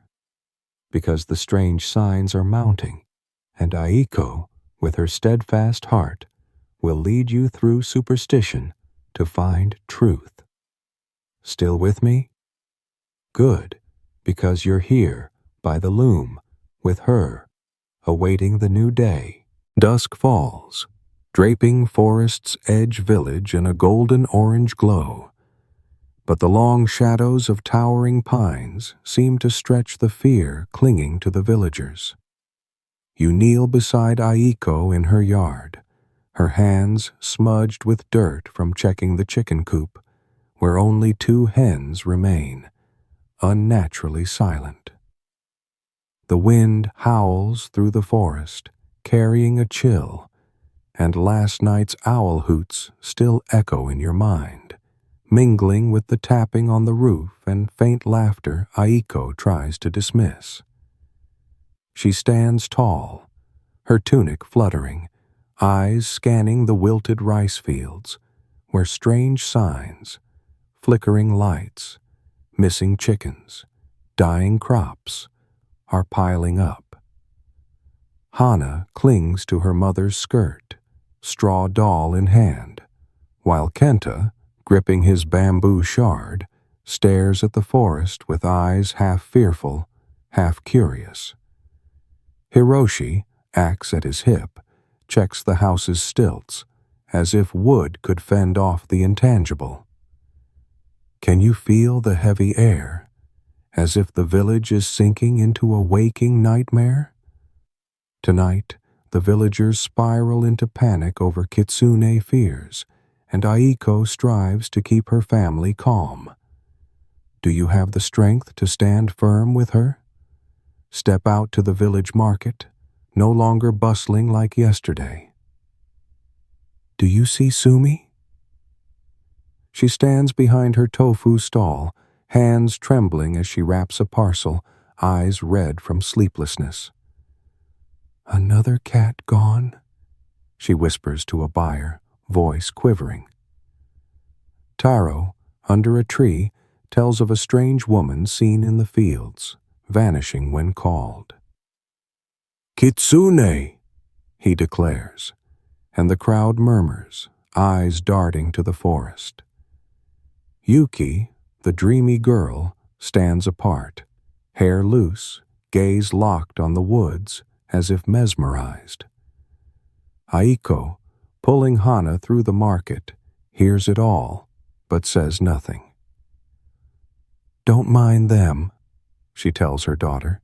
Because the strange signs are mounting, and Aiko, with her steadfast heart, will lead you through superstition to find truth. Still with me? Good, because you're here, by the loom, with her, awaiting the new day. Dusk falls, draping forest's edge village in a golden-orange glow, but the long shadows of towering pines seem to stretch the fear clinging to the villagers. You kneel beside Aiko in her yard, her hands smudged with dirt from checking the chicken coop, where only 2 hens remain, unnaturally silent. The wind howls through the forest, carrying a chill, and last night's owl hoots still echo in your mind, mingling with the tapping on the roof and faint laughter Aiko tries to dismiss. She stands tall, her tunic fluttering, eyes scanning the wilted rice fields, where strange signs, flickering lights, missing chickens, dying crops, are piling up. Hana clings to her mother's skirt, straw doll in hand, while Kenta, gripping his bamboo shard, stares at the forest with eyes half fearful, half curious. Hiroshi, axe at his hip, checks the house's stilts, as if wood could fend off the intangible. Can you feel the heavy air, as if the village is sinking into a waking nightmare? Tonight, the villagers spiral into panic over Kitsune fears, and Aiko strives to keep her family calm. Do you have the strength to stand firm with her? Step out to the village market, no longer bustling like yesterday. Do you see Sumi? She stands behind her tofu stall, hands trembling as she wraps a parcel, eyes red from sleeplessness. "Another cat gone?" she whispers to a buyer, voice quivering. Taro, under a tree, tells of a strange woman seen in the fields, vanishing when called. "Kitsune!" he declares, and the crowd murmurs, eyes darting to the forest. Yuki, the dreamy girl, stands apart, hair loose, gaze locked on the woods, as if mesmerized. Aiko, pulling Hana through the market, hears it all, but says nothing. "Don't mind them," she tells her daughter,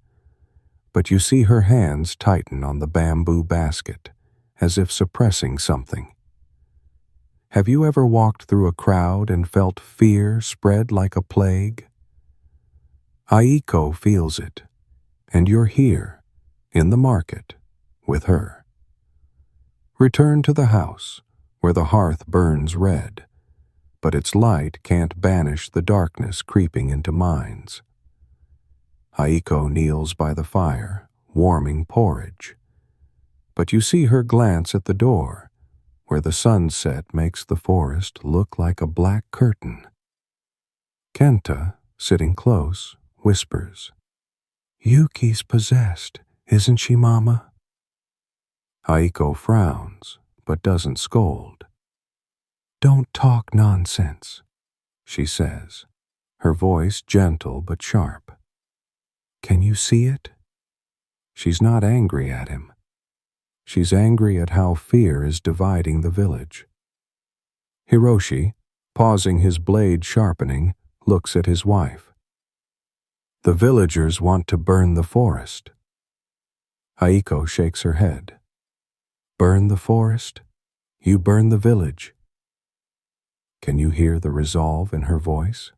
but you see her hands tighten on the bamboo basket, as if suppressing something. Have you ever walked through a crowd and felt fear spread like a plague? Aiko feels it, and you're here, in the market, with her. Return to the house, where the hearth burns red, but its light can't banish the darkness creeping into minds. Aiko kneels by the fire, warming porridge, but you see her glance at the door, where the sunset makes the forest look like a black curtain. Kenta, sitting close, whispers, "Yuki's possessed, isn't she, Mama?" Aiko frowns, but doesn't scold. "Don't talk nonsense," she says, her voice gentle but sharp. "Can you see it?" She's not angry at him. She's angry at how fear is dividing the village. Hiroshi, pausing his blade sharpening, looks at his wife. "The villagers want to burn the forest." Aiko shakes her head. "Burn the forest? You burn the village." Can you hear the resolve in her voice?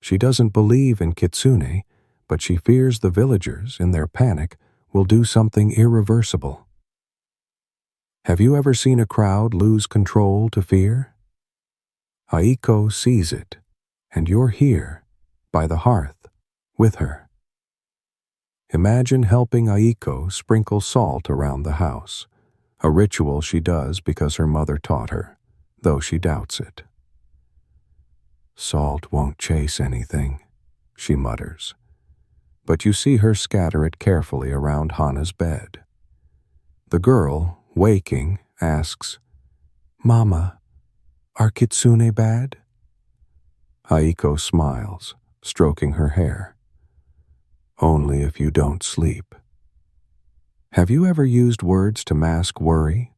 She doesn't believe in Kitsune, but she fears the villagers, in their panic, will do something irreversible. Have you ever seen a crowd lose control to fear? Aiko sees it, and you're here, by the hearth, with her. Imagine helping Aiko sprinkle salt around the house, a ritual she does because her mother taught her, though she doubts it. "Salt won't chase anything," she mutters, but you see her scatter it carefully around Hana's bed. The girl, waking, asks, "Mama, are Kitsune bad?" Aiko smiles, stroking her hair. "Only if you don't sleep." Have you ever used words to mask worry?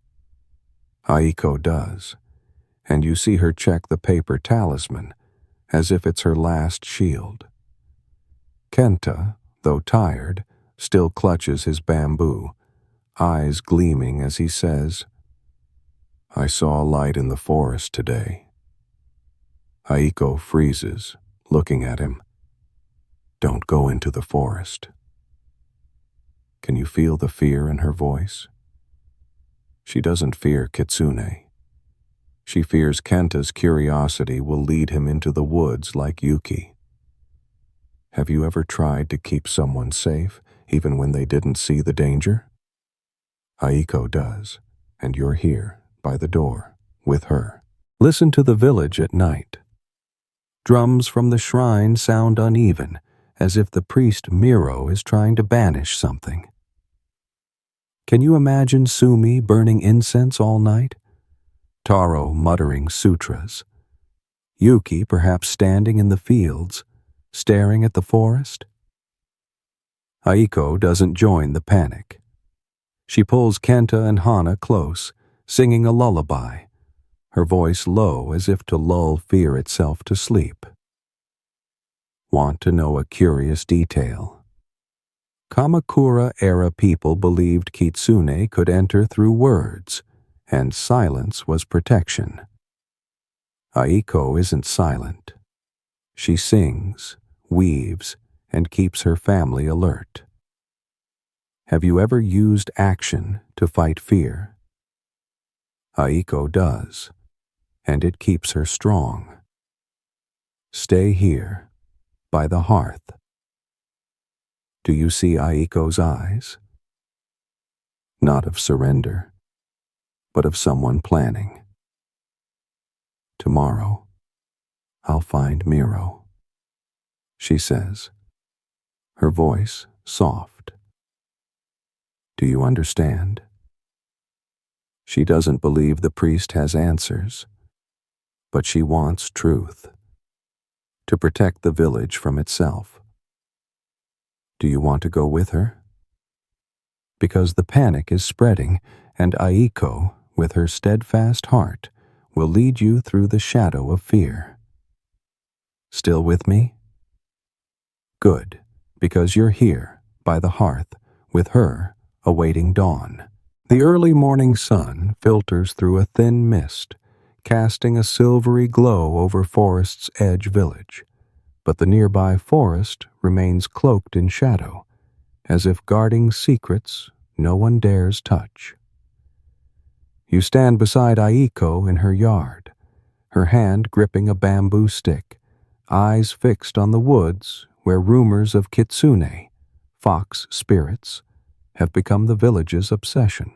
Aiko does, and you see her check the paper talisman, as if it's her last shield. Kenta, though tired, still clutches his bamboo, eyes gleaming as he says, "I saw a light in the forest today." Aiko freezes, looking at him. "Don't go into the forest." Can you feel the fear in her voice? She doesn't fear Kitsune. She fears Kenta's curiosity will lead him into the woods like Yuki. Have you ever tried to keep someone safe, even when they didn't see the danger? Aiko does, and you're here, by the door, with her. Listen to the village at night. Drums from the shrine sound uneven, as if the priest Miro is trying to banish something. Can you imagine Sumi burning incense all night? Taro muttering sutras. Yuki perhaps standing in the fields, staring at the forest? Aiko doesn't join the panic. She pulls Kenta and Hana close, singing a lullaby, her voice low as if to lull fear itself to sleep. Want to know a curious detail? Kamakura-era people believed Kitsune could enter through words, and silence was protection. Aiko isn't silent. She sings, weaves, and keeps her family alert. Have you ever used action to fight fear? Aiko does, and it keeps her strong. Stay here, by the hearth. Do you see Aiko's eyes? Not of surrender, but of someone planning. Tomorrow, I'll find Miro, she says, her voice soft. Do you understand? She doesn't believe the priest has answers, but she wants truth, to protect the village from itself. Do you want to go with her? Because the panic is spreading, and Aiko, with her steadfast heart, will lead you through the shadow of fear. Still with me? Good, because you're here, by the hearth, with her awaiting dawn. The early morning sun filters through a thin mist, casting a silvery glow over Forest's Edge village, but the nearby forest remains cloaked in shadow, as if guarding secrets no one dares touch. You stand beside Aiko in her yard, her hand gripping a bamboo stick, eyes fixed on the woods where rumors of Kitsune, fox spirits, have become the village's obsession.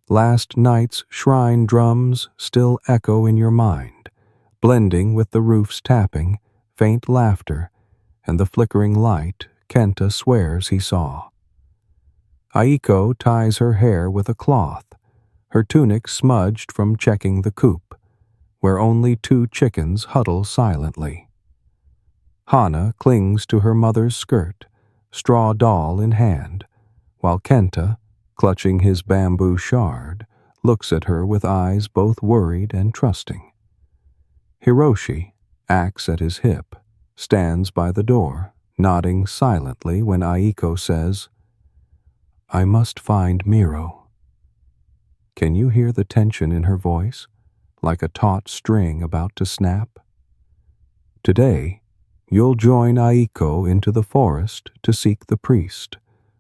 Last night's shrine drums still echo in your mind, blending with the roof's tapping, faint laughter, and the flickering light Kenta swears he saw. Aiko ties her hair with a cloth, her tunic smudged from checking the coop, where only 2 chickens huddle silently. Hana clings to her mother's skirt, straw doll in hand, while Kenta, clutching his bamboo shard, looks at her with eyes both worried and trusting. Hiroshi, axe at his hip, stands by the door, nodding silently when Aiko says, "I must find Miro." Can you hear the tension in her voice, like a taut string about to snap? Today, you'll join Aiko into the forest to seek the priest,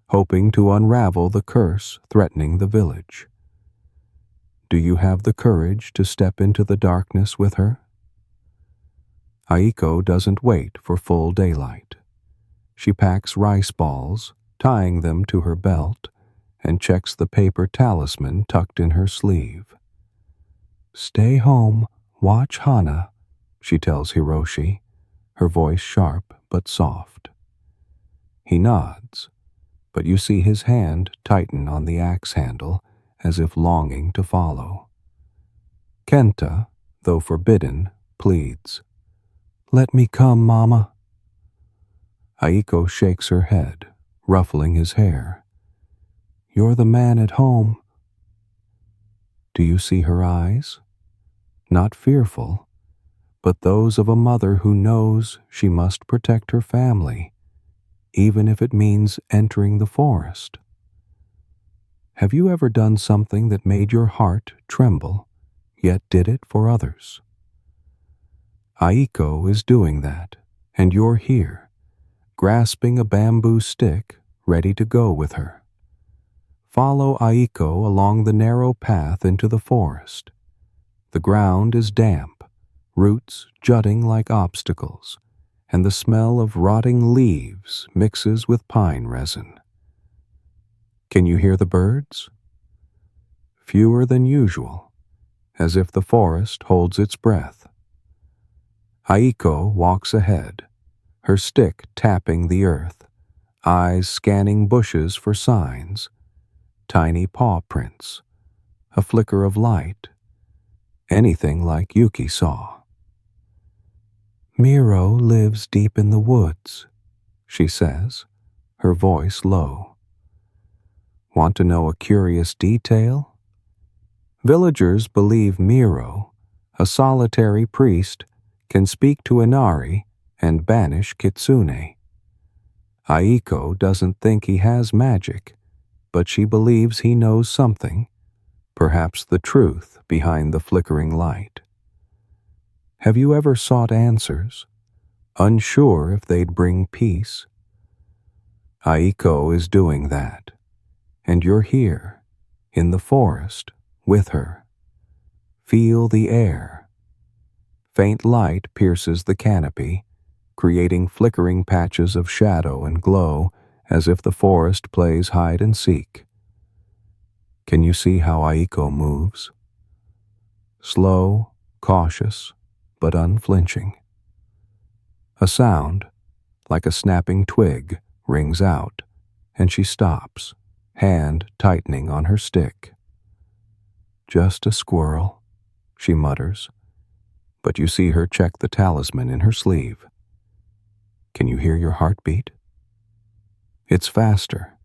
hoping to unravel the curse threatening the village. Do you have the courage to step into the darkness with her? Aiko doesn't wait for full daylight. She packs rice balls, tying them to her belt, and checks the paper talisman tucked in her sleeve. "Stay home, watch Hana," she tells Hiroshi, her voice sharp but soft. He nods, but you see his hand tighten on the axe handle as if longing to follow. Kenta, though forbidden, pleads, "Let me come, Mama." Aiko shakes her head, ruffling his hair. "You're the man at home." Do you see her eyes? Not fearful, but those of a mother who knows she must protect her family, even if it means entering the forest. Have you ever done something that made your heart tremble, yet did it for others? Aiko is doing that, and you're here, grasping a bamboo stick, ready to go with her. Follow Aiko along the narrow path into the forest. The ground is damp, roots jutting like obstacles, and the smell of rotting leaves mixes with pine resin. Can you hear the birds? Fewer than usual, as if the forest holds its breath. Aiko walks ahead, her stick tapping the earth, eyes scanning bushes for signs, tiny paw prints, a flicker of light, anything like Yuki saw. "Miro lives deep in the woods," she says, her voice low. Want to know a curious detail? Villagers believe Miro, a solitary priest, can speak to Inari and banish Kitsune. Aiko doesn't think he has magic, but she believes he knows something, perhaps the truth behind the flickering light. Have you ever sought answers, unsure if they'd bring peace? Aiko is doing that, and you're here, in the forest, with her. Feel the air. Faint light pierces the canopy, creating flickering patches of shadow and glow as if the forest plays hide and seek. Can you see how Aiko moves? Slow, cautious, but unflinching. A sound, like a snapping twig, rings out, and she stops, hand tightening on her stick. "Just a squirrel," she mutters, but you see her check the talisman in her sleeve. Can you hear your heartbeat? It's faster,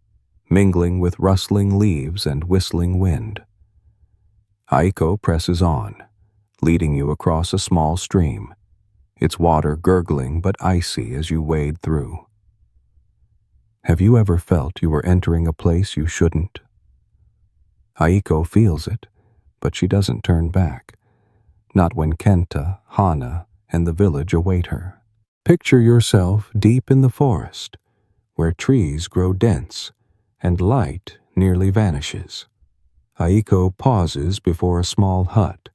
mingling with rustling leaves and whistling wind. Aiko presses on, leading you across a small stream, its water gurgling but icy as you wade through. Have you ever felt you were entering a place you shouldn't? Aiko feels it, but she doesn't turn back. Not when Kenta, Hana, and the village await her. Picture yourself deep in the forest, where trees grow dense and light nearly vanishes. Aiko pauses before a small hut,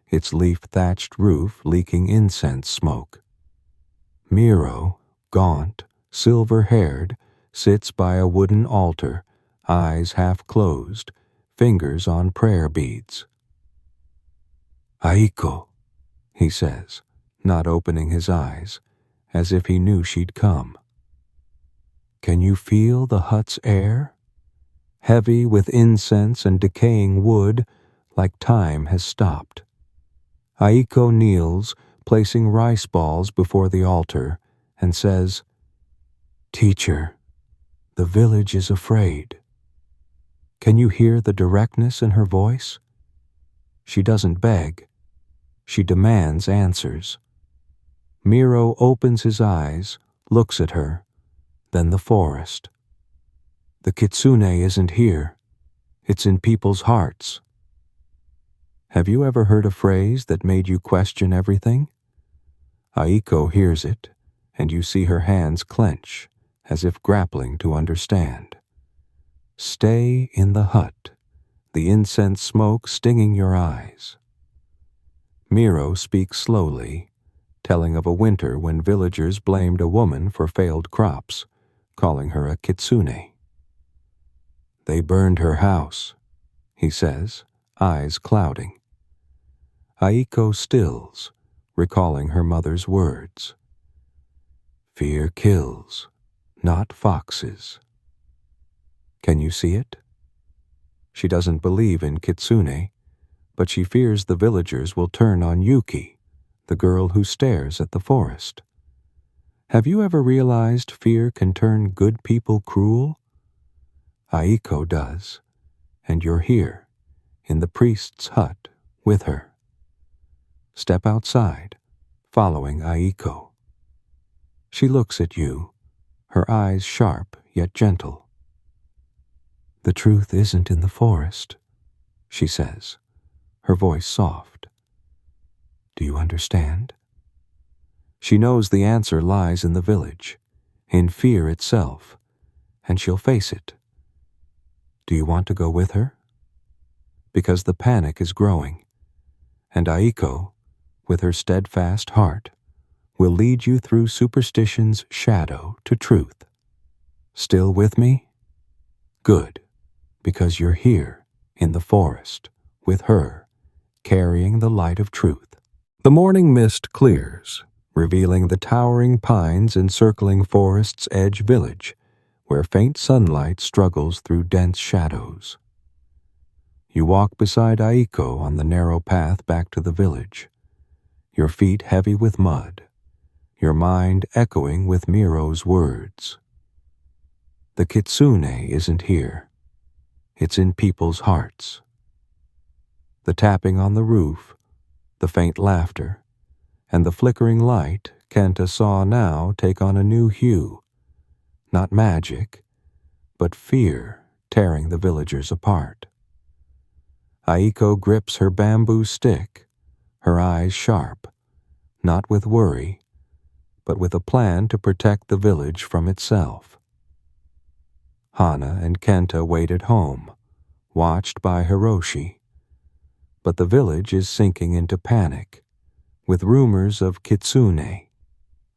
its leaf-thatched roof leaking incense smoke. Miro, gaunt, silver-haired, sits by a wooden altar, eyes half closed, fingers on prayer beads. "Aiko," he says, not opening his eyes, as if he knew she'd come. "Can you feel the hut's air? Heavy with incense and decaying wood, like time has stopped." Aiko kneels, placing rice balls before the altar, and says, "Teacher, the village is afraid." Can you hear the directness in her voice? She doesn't beg. She demands answers. Miro opens his eyes, looks at her, then the forest. "The Kitsune isn't here. It's in people's hearts." Have you ever heard a phrase that made you question everything? Aiko hears it, and you see her hands clench, as if grappling to understand. Stay in the hut, the incense smoke stinging your eyes. Miro speaks slowly, telling of a winter when villagers blamed a woman for failed crops, calling her a kitsune. "They burned her house," he says, eyes clouding. Aiko stills, recalling her mother's words. "Fear kills, not foxes." Can you see it? She doesn't believe in Kitsune, but she fears the villagers will turn on Yuki, the girl who stares at the forest. Have you ever realized fear can turn good people cruel? Aiko does, and you're here, in the priest's hut, with her. Step outside, following Aiko. She looks at you, her eyes sharp yet gentle. "The truth isn't in the forest," she says, her voice soft. "Do you understand?" She knows the answer lies in the village, in fear itself, and she'll face it. Do you want to go with her? Because the panic is growing, and Aiko, with her steadfast heart, will lead you through superstition's shadow to truth. Still with me? Good, because you're here, in the forest, with her, carrying the light of truth. The morning mist clears, revealing the towering pines encircling Forest's Edge village, where faint sunlight struggles through dense shadows. You walk beside Aiko on the narrow path back to the village, your feet heavy with mud, your mind echoing with Miro's words. The Kitsune isn't here. It's in people's hearts. The tapping on the roof, the faint laughter, and the flickering light Kenta saw now take on a new hue. Not magic, but fear tearing the villagers apart. Aiko grips her bamboo stick, her eyes sharp, not with worry, but with a plan to protect the village from itself. Hana and Kenta wait at home, watched by Hiroshi. But the village is sinking into panic, with rumors of Kitsune,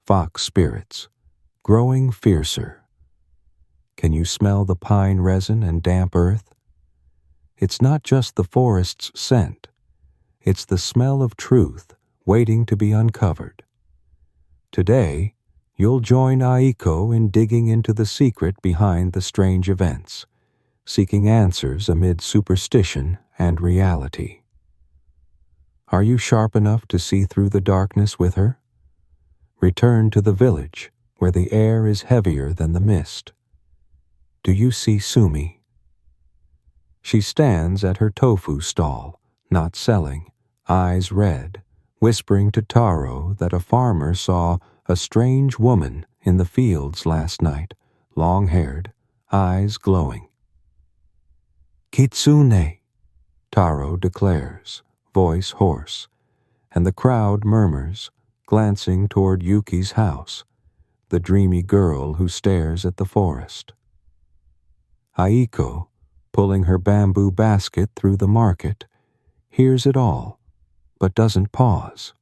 fox spirits, growing fiercer. Can you smell the pine resin and damp earth? It's not just the forest's scent. It's the smell of truth waiting to be uncovered. Today, you'll join Aiko in digging into the secret behind the strange events, seeking answers amid superstition and reality. Are you sharp enough to see through the darkness with her? Return to the village, where the air is heavier than the mist. Do you see Sumi? She stands at her tofu stall, not selling, eyes red, whispering to Taro that a farmer saw a strange woman in the fields last night, long-haired, eyes glowing. "Kitsune," Taro declares, voice hoarse, and the crowd murmurs, glancing toward Yuki's house, the dreamy girl who stares at the forest. Aiko, pulling her bamboo basket through the market, hears it all, but doesn't pause.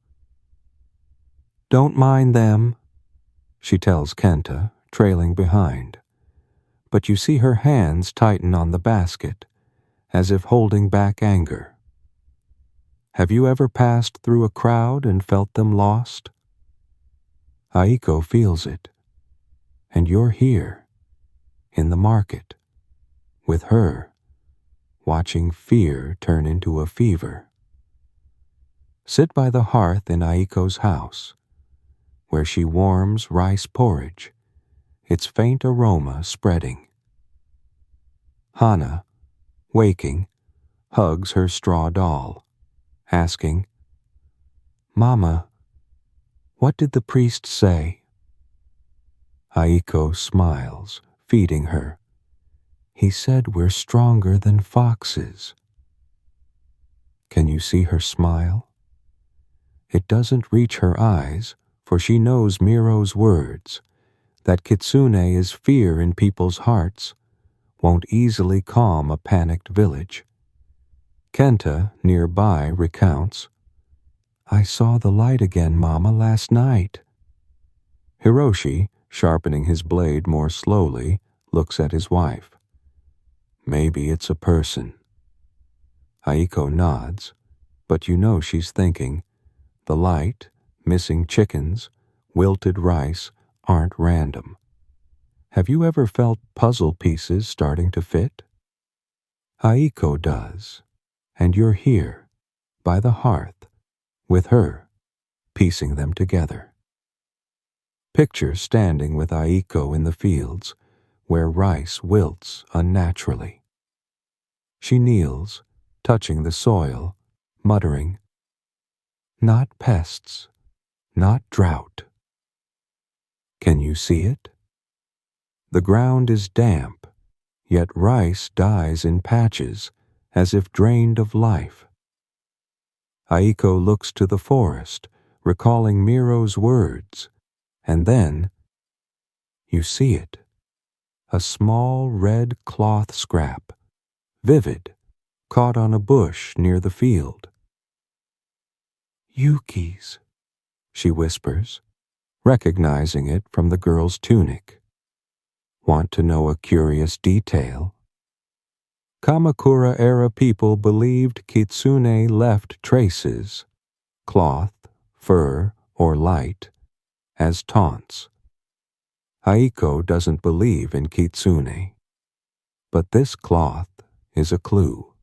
"Don't mind them," she tells Kenta, trailing behind. But you see her hands tighten on the basket, as if holding back anger. Have you ever passed through a crowd and felt them lost? Aiko feels it. And you're here, in the market, with her, watching fear turn into a fever. Sit by the hearth in Aiko's house, where she warms rice porridge, its faint aroma spreading. Hana, waking, hugs her straw doll, asking, "Mama, what did the priest say?" Aiko smiles, feeding her. "He said we're stronger than foxes." Can you see her smile? It doesn't reach her eyes, for she knows Miro's words, that Kitsune is fear in people's hearts, won't easily calm a panicked village. Kenta, nearby, recounts, "I saw the light again, Mama, last night." Hiroshi, sharpening his blade more slowly, looks at his wife. "Maybe it's a person." Aiko nods, but you know she's thinking, the light, missing chickens, wilted rice aren't random. Have you ever felt puzzle pieces starting to fit? Aiko does, and you're here, by the hearth, with her, piecing them together. Picture standing with Aiko in the fields, where rice wilts unnaturally. She kneels, touching the soil, muttering, "Not pests, not drought." Can you see it? The ground is damp, yet rice dies in patches, as if drained of life. Aiko looks to the forest, recalling Miro's words, and then, you see it, a small red cloth scrap, vivid, caught on a bush near the field. "Yuki's," she whispers, recognizing it from the girl's tunic. Want to know a curious detail? Kamakura-era people believed Kitsune left traces, cloth, fur, or light, as taunts. Aiko doesn't believe in Kitsune, but this cloth is a clue.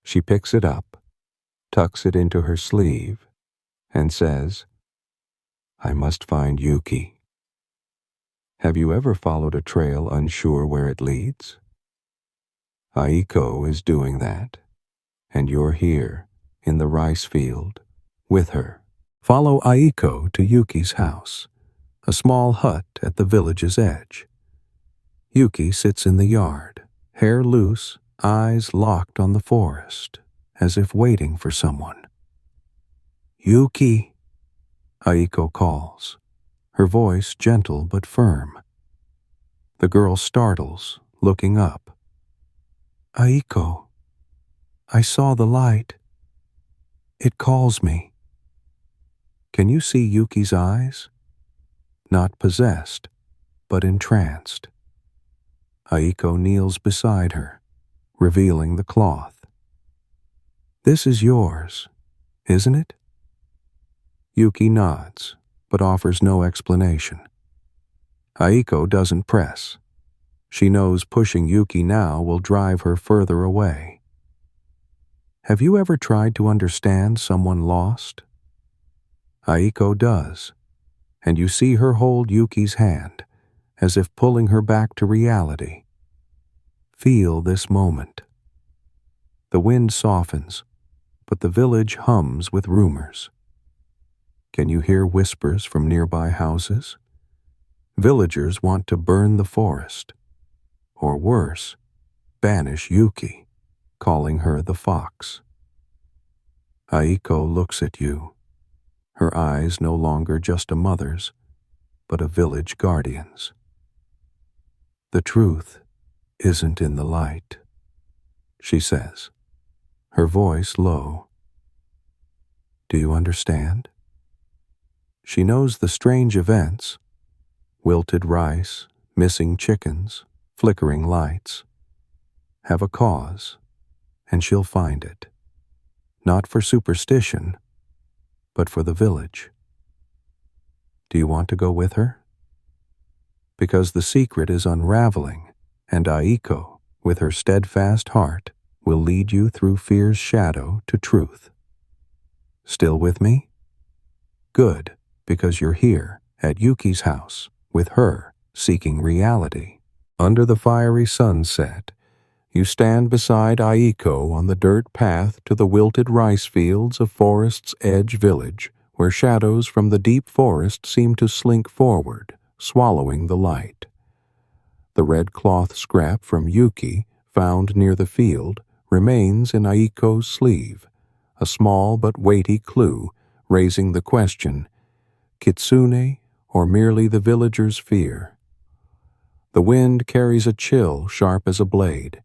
She picks it up, tucks it into her sleeve, and says, "I must find Yuki." Have you ever followed a trail unsure where it leads? Aiko is doing that, and you're here, in the rice field, with her. Follow Aiko to Yuki's house, a small hut at the village's edge. Yuki sits in the yard, hair loose, eyes locked on the forest, as if waiting for someone. "Yuki," Aiko calls, her voice gentle but firm. The girl startles, looking up. "Aiko, I saw the light. It calls me." Can you see Yuki's eyes? Not possessed, but entranced. Aiko kneels beside her, revealing the cloth. "This is yours, isn't it?" Yuki nods, but offers no explanation. Aiko doesn't press. She knows pushing Yuki now will drive her further away. Have you ever tried to understand someone lost? Aiko does, and you see her hold Yuki's hand, as if pulling her back to reality. Feel this moment. The wind softens, but the village hums with rumors. Can you hear whispers from nearby houses? Villagers want to burn the forest, or worse, banish Yuki, calling her the fox. Aiko looks at you, her eyes no longer just a mother's, but a village guardian's. The truth isn't in the light, she says, her voice low. Do you understand? She knows the strange events, wilted rice, missing chickens, flickering lights, have a cause, and she'll find it. Not for superstition, but for the village. Do you want to go with her? Because the secret is unraveling, and Aiko, with her steadfast heart, will lead you through fear's shadow to truth. Still with me? Good, because you're here, at Yuki's house, with her, seeking reality. Under the fiery sunset, you stand beside Aiko on the dirt path to the wilted rice fields of Forest's Edge village, where shadows from the deep forest seem to slink forward, swallowing the light. The red cloth scrap from Yuki, found near the field, remains in Aiko's sleeve, a small but weighty clue, raising the question, Kitsune or merely the villager's fear? The wind carries a chill sharp as a blade,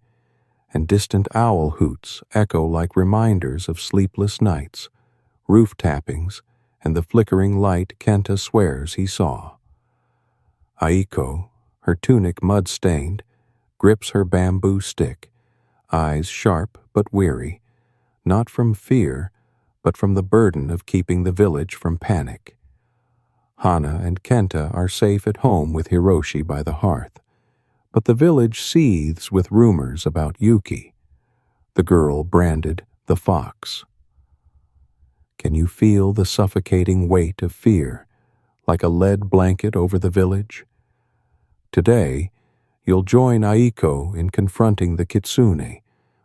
and distant owl hoots echo like reminders of sleepless nights, roof tappings, and the flickering light Kenta swears he saw. Aiko, her tunic mud-stained, grips her bamboo stick, eyes sharp but weary, not from fear, but from the burden of keeping the village from panic. Hana and Kenta are safe at home with Hiroshi by the hearth, but the village seethes with rumors about Yuki, the girl branded the fox. Can you feel the suffocating weight of fear, like a lead blanket over the village? Today, you'll join Aiko in confronting the Kitsune,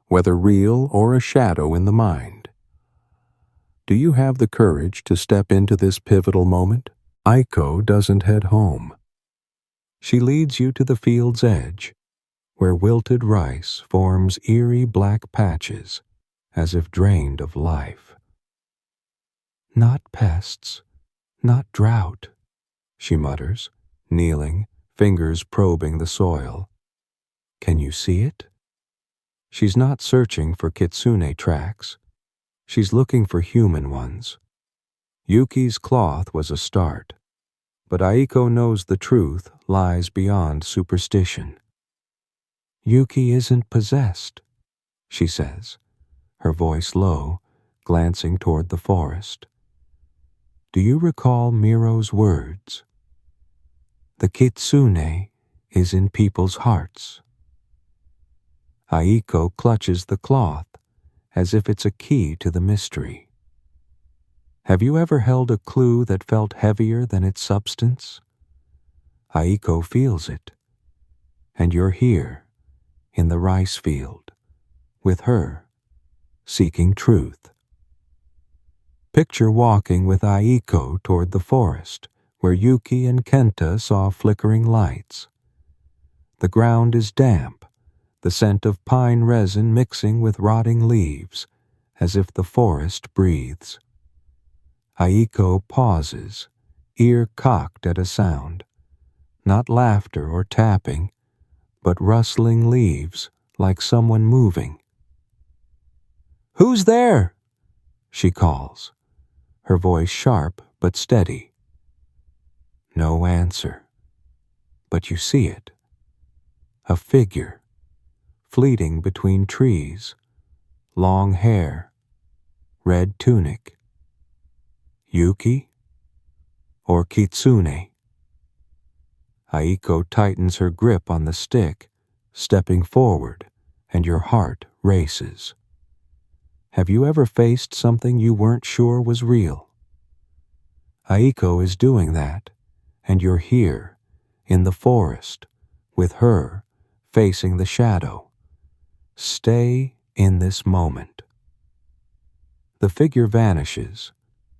whether real or a shadow in the mind. Do you have the courage to step into this pivotal moment? Aiko doesn't head home. She leads you to the field's edge, where wilted rice forms eerie black patches, as if drained of life. Not pests, not drought, she mutters, kneeling, fingers probing the soil. Can you see it? She's not searching for Kitsune tracks. She's looking for human ones. Yuki's cloth was a start, but Aiko knows the truth lies beyond superstition. Yuki isn't possessed, she says, her voice low, glancing toward the forest. Do you recall Miro's words? The Kitsune is in people's hearts. Aiko clutches the cloth, as if it's a key to the mystery. Have you ever held a clue that felt heavier than its substance? Aiko feels it. And you're here, in the rice field, with her, seeking truth. Picture walking with Aiko toward the forest, where Yuki and Kenta saw flickering lights. The ground is damp, the scent of pine resin mixing with rotting leaves, as if the forest breathes. Aiko pauses, ear cocked at a sound, not laughter or tapping, but rustling leaves like someone moving. Who's there? She calls, her voice sharp but steady. No answer, but you see it. A figure, fleeting between trees, long hair, red tunic. Yuki or Kitsune? Aiko tightens her grip on the stick, stepping forward, and your heart races. Have you ever faced something you weren't sure was real? Aiko is doing that, and you're here, in the forest, with her, facing the shadow. Stay in this moment. The figure vanishes,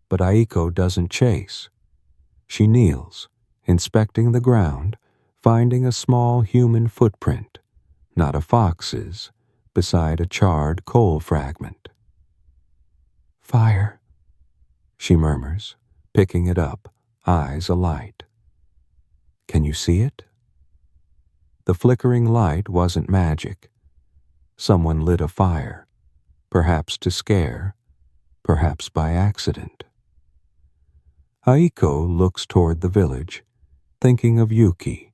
but Aiko doesn't chase. She kneels, inspecting the ground, finding a small human footprint, not a fox's, beside a charred coal fragment. "Fire," she murmurs, picking it up, eyes alight. "Can you see it?" The flickering light wasn't magic. Someone lit a fire, perhaps to scare, perhaps by accident. Aiko looks toward the village, thinking of Yuki,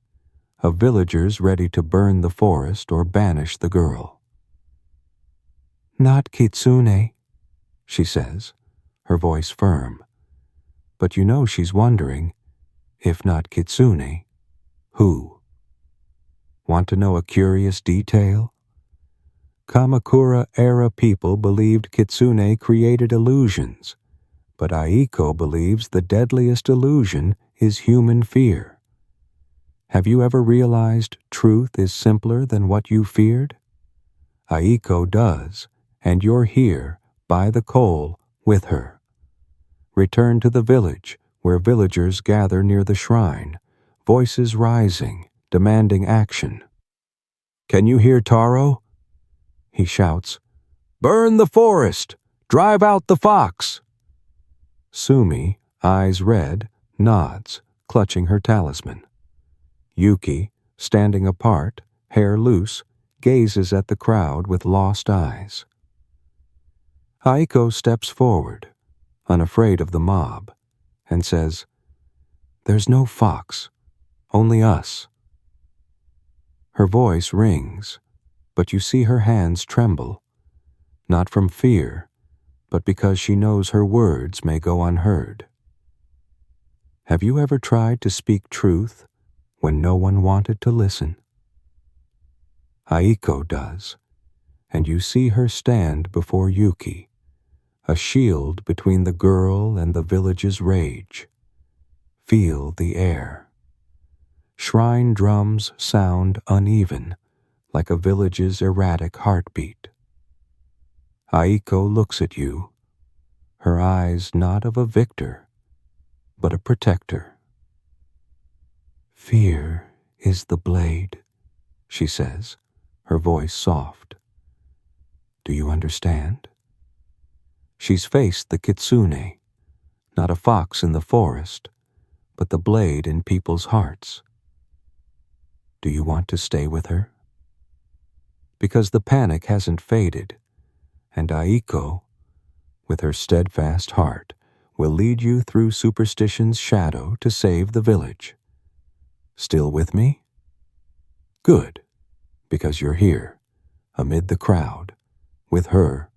of villagers ready to burn the forest or banish the girl. "Not Kitsune," she says, her voice firm. But you know she's wondering, if not Kitsune, who? Want to know a curious detail? Kamakura-era people believed Kitsune created illusions, but Aiko believes the deadliest illusion is human fear. Have you ever realized truth is simpler than what you feared? Aiko does, and you're here, by the coal, with her. Return to the village, where villagers gather near the shrine, voices rising, demanding action. "Can you hear Taro?" He shouts, "Burn the forest! Drive out the fox!" Sumi, eyes red, nods, clutching her talisman. Yuki, standing apart, hair loose, gazes at the crowd with lost eyes. Aiko steps forward, unafraid of the mob, and says, "There's no fox, only us." Her voice rings, but you see her hands tremble, not from fear, but because she knows her words may go unheard. Have you ever tried to speak truth when no one wanted to listen? Aiko does, and you see her stand before Yuki, a shield between the girl and the village's rage. Feel the air. Shrine drums sound uneven, like a village's erratic heartbeat. Aiko looks at you, her eyes not of a victor, but a protector. "Fear is the blade," she says, her voice soft. "Do you understand?" She's faced the Kitsune, not a fox in the forest, but the blade in people's hearts. Do you want to stay with her? Because the panic hasn't faded, and Aiko, with her steadfast heart, will lead you through superstition's shadow to save the village. Still with me? Good, because you're here, amid the crowd, with her,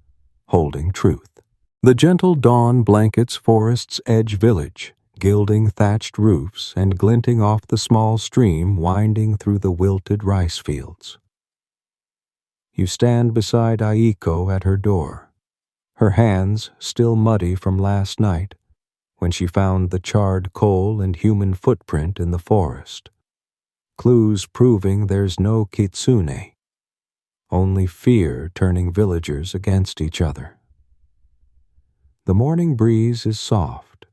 holding truth. The gentle dawn blankets forest's edge village, gilding thatched roofs and glinting off the small stream winding through the wilted rice fields. You stand beside Aiko at her door, her hands still muddy from last night when she found the charred coal and human footprint in the forest. Clues proving there's no Kitsune, only fear turning villagers against each other. The morning breeze is soft,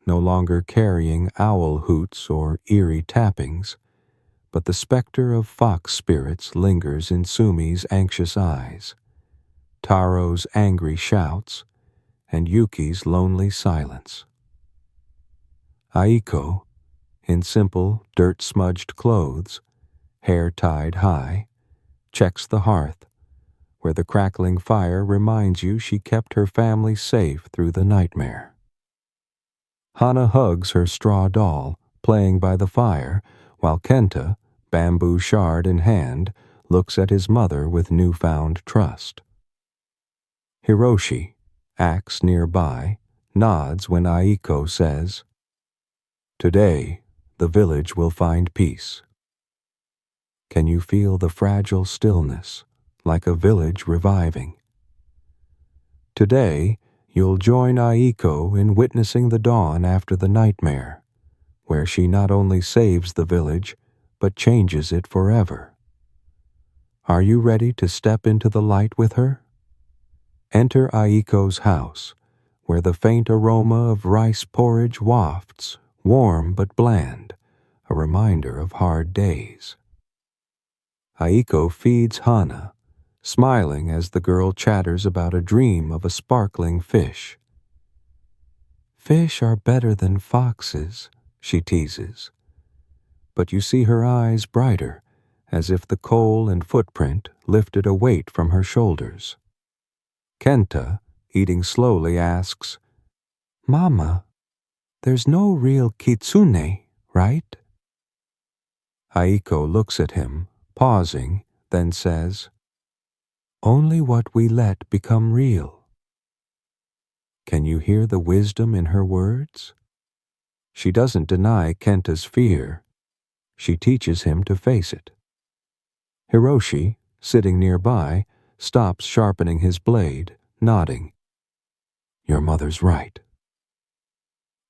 no longer carrying owl hoots or eerie tappings, but the specter of fox spirits lingers in Sumi's anxious eyes, Taro's angry shouts, and Yuki's lonely silence. Aiko, in simple, dirt-smudged clothes, hair tied high, checks the hearth, where the crackling fire reminds you she kept her family safe through the nightmare. Hana hugs her straw doll, playing by the fire, while Kenta, bamboo shard in hand, looks at his mother with newfound trust. Hiroshi, axe nearby, nods when Aiko says, "Today, the village will find peace." Can you feel the fragile stillness, like a village reviving? Today, you'll join Aiko in witnessing the dawn after the nightmare, where she not only saves the village, but changes it forever. Are you ready to step into the light with her? Enter Aiko's house, where the faint aroma of rice porridge wafts, warm but bland, a reminder of hard days. Aiko feeds Hana, smiling as the girl chatters about a dream of a sparkling fish. "Fish are better than foxes," she teases. But you see her eyes brighter, as if the coal and footprint lifted a weight from her shoulders. Kenta, eating slowly, asks, "Mama, there's no real Kitsune, right?" Aiko looks at him, pausing, then says, "Only what we let become real." Can you hear the wisdom in her words? She doesn't deny Kenta's fear. She teaches him to face it. Hiroshi, sitting nearby, stops sharpening his blade, nodding. "Your mother's right."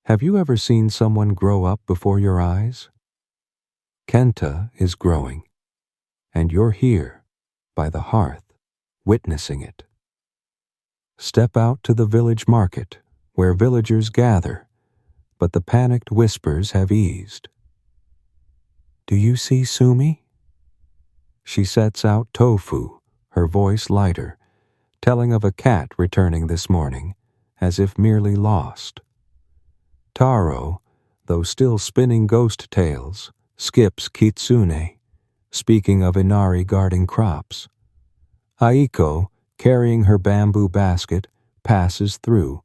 Have you ever seen someone grow up before your eyes? Kenta is growing, and you're here, by the hearth, witnessing it. Step out to the village market, where villagers gather, but the panicked whispers have eased. "Do you see Sumi?" She sets out tofu, her voice lighter, telling of a cat returning this morning, as if merely lost. Taro, though still spinning ghost tales, skips Kitsune, speaking of Inari guarding crops. Aiko, carrying her bamboo basket, passes through,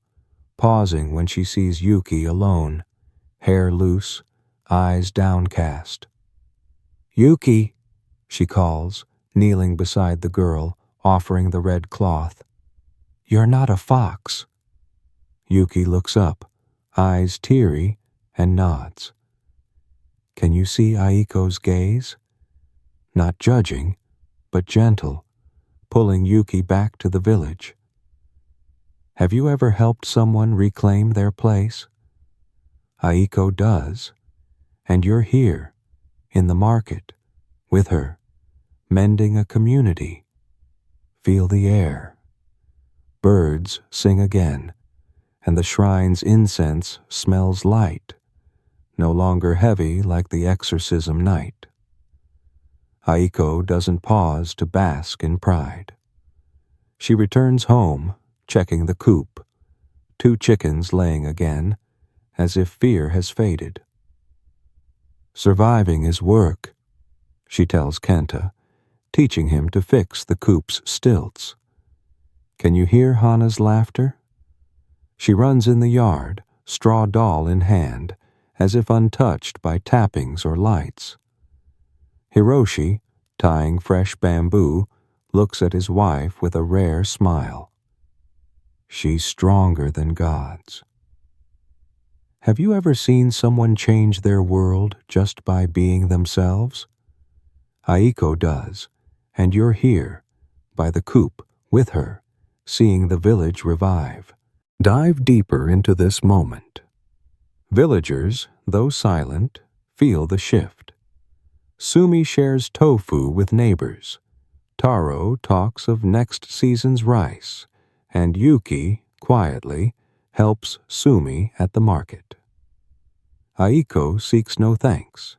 pausing when she sees Yuki alone, hair loose, eyes downcast. "Yuki," she calls, kneeling beside the girl, offering the red cloth. "You're not a fox." Yuki looks up, eyes teary, and nods. Can you see Aiko's gaze? Not judging, but gentle, pulling Yuki back to the village. Have you ever helped someone reclaim their place? Aiko does, and you're here, in the market, with her, mending a community. Feel the air. Birds sing again, and the shrine's incense smells light, no longer heavy like the exorcism night. Aiko doesn't pause to bask in pride. She returns home, checking the coop, 2 chickens laying again, as if fear has faded. "Surviving is work," she tells Kenta, teaching him to fix the coop's stilts. Can you hear Hana's laughter? She runs in the yard, straw doll in hand, as if untouched by tappings or lights. Hiroshi, tying fresh bamboo, looks at his wife with a rare smile. She's stronger than gods. Have you ever seen someone change their world just by being themselves? Aiko does, and you're here, by the coop, with her, seeing the village revive. Dive deeper into this moment. Villagers, though silent, feel the shift. Sumi shares tofu with neighbors. Taro talks of next season's rice, and Yuki, quietly, helps Sumi at the market. Aiko seeks no thanks.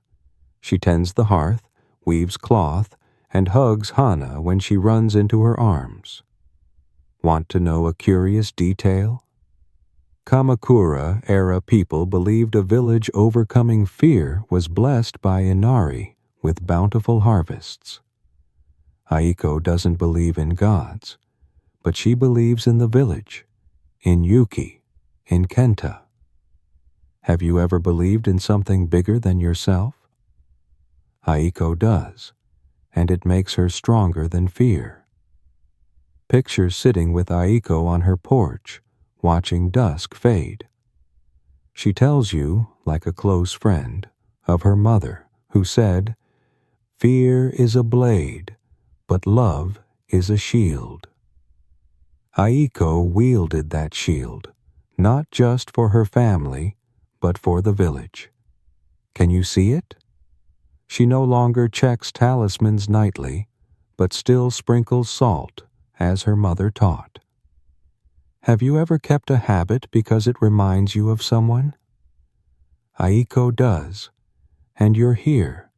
She tends the hearth, weaves cloth, and hugs Hana when she runs into her arms. Want to know a curious detail? Kamakura-era people believed a village overcoming fear was blessed by Inari with bountiful harvests. Aiko doesn't believe in gods, but she believes in the village, in Yuki, in Kenta. Have you ever believed in something bigger than yourself? Aiko does, and it makes her stronger than fear. Picture sitting with Aiko on her porch, watching dusk fade. She tells you, like a close friend, of her mother, who said, "Fear is a blade, but love is a shield." Aiko wielded that shield, not just for her family, but for the village. Can you see it? She no longer checks talismans nightly, but still sprinkles salt, as her mother taught. Have you ever kept a habit because it reminds you of someone? Aiko does, And you're here,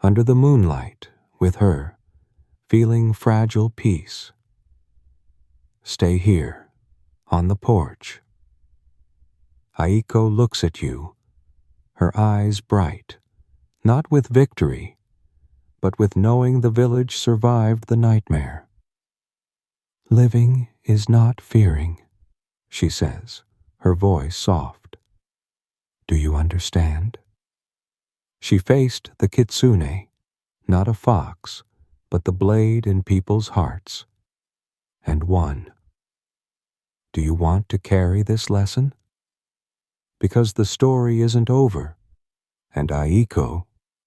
under the moonlight, with her, feeling fragile peace. Stay here, on the porch. Aiko looks at you, her eyes bright, not with victory, but with knowing the village survived the nightmare. Living is not fearing, she says, her voice soft. Do you understand? She faced the Kitsune, not a fox, but the blade in people's hearts, and won. Do you want to carry this lesson? Because the story isn't over, and Aiko,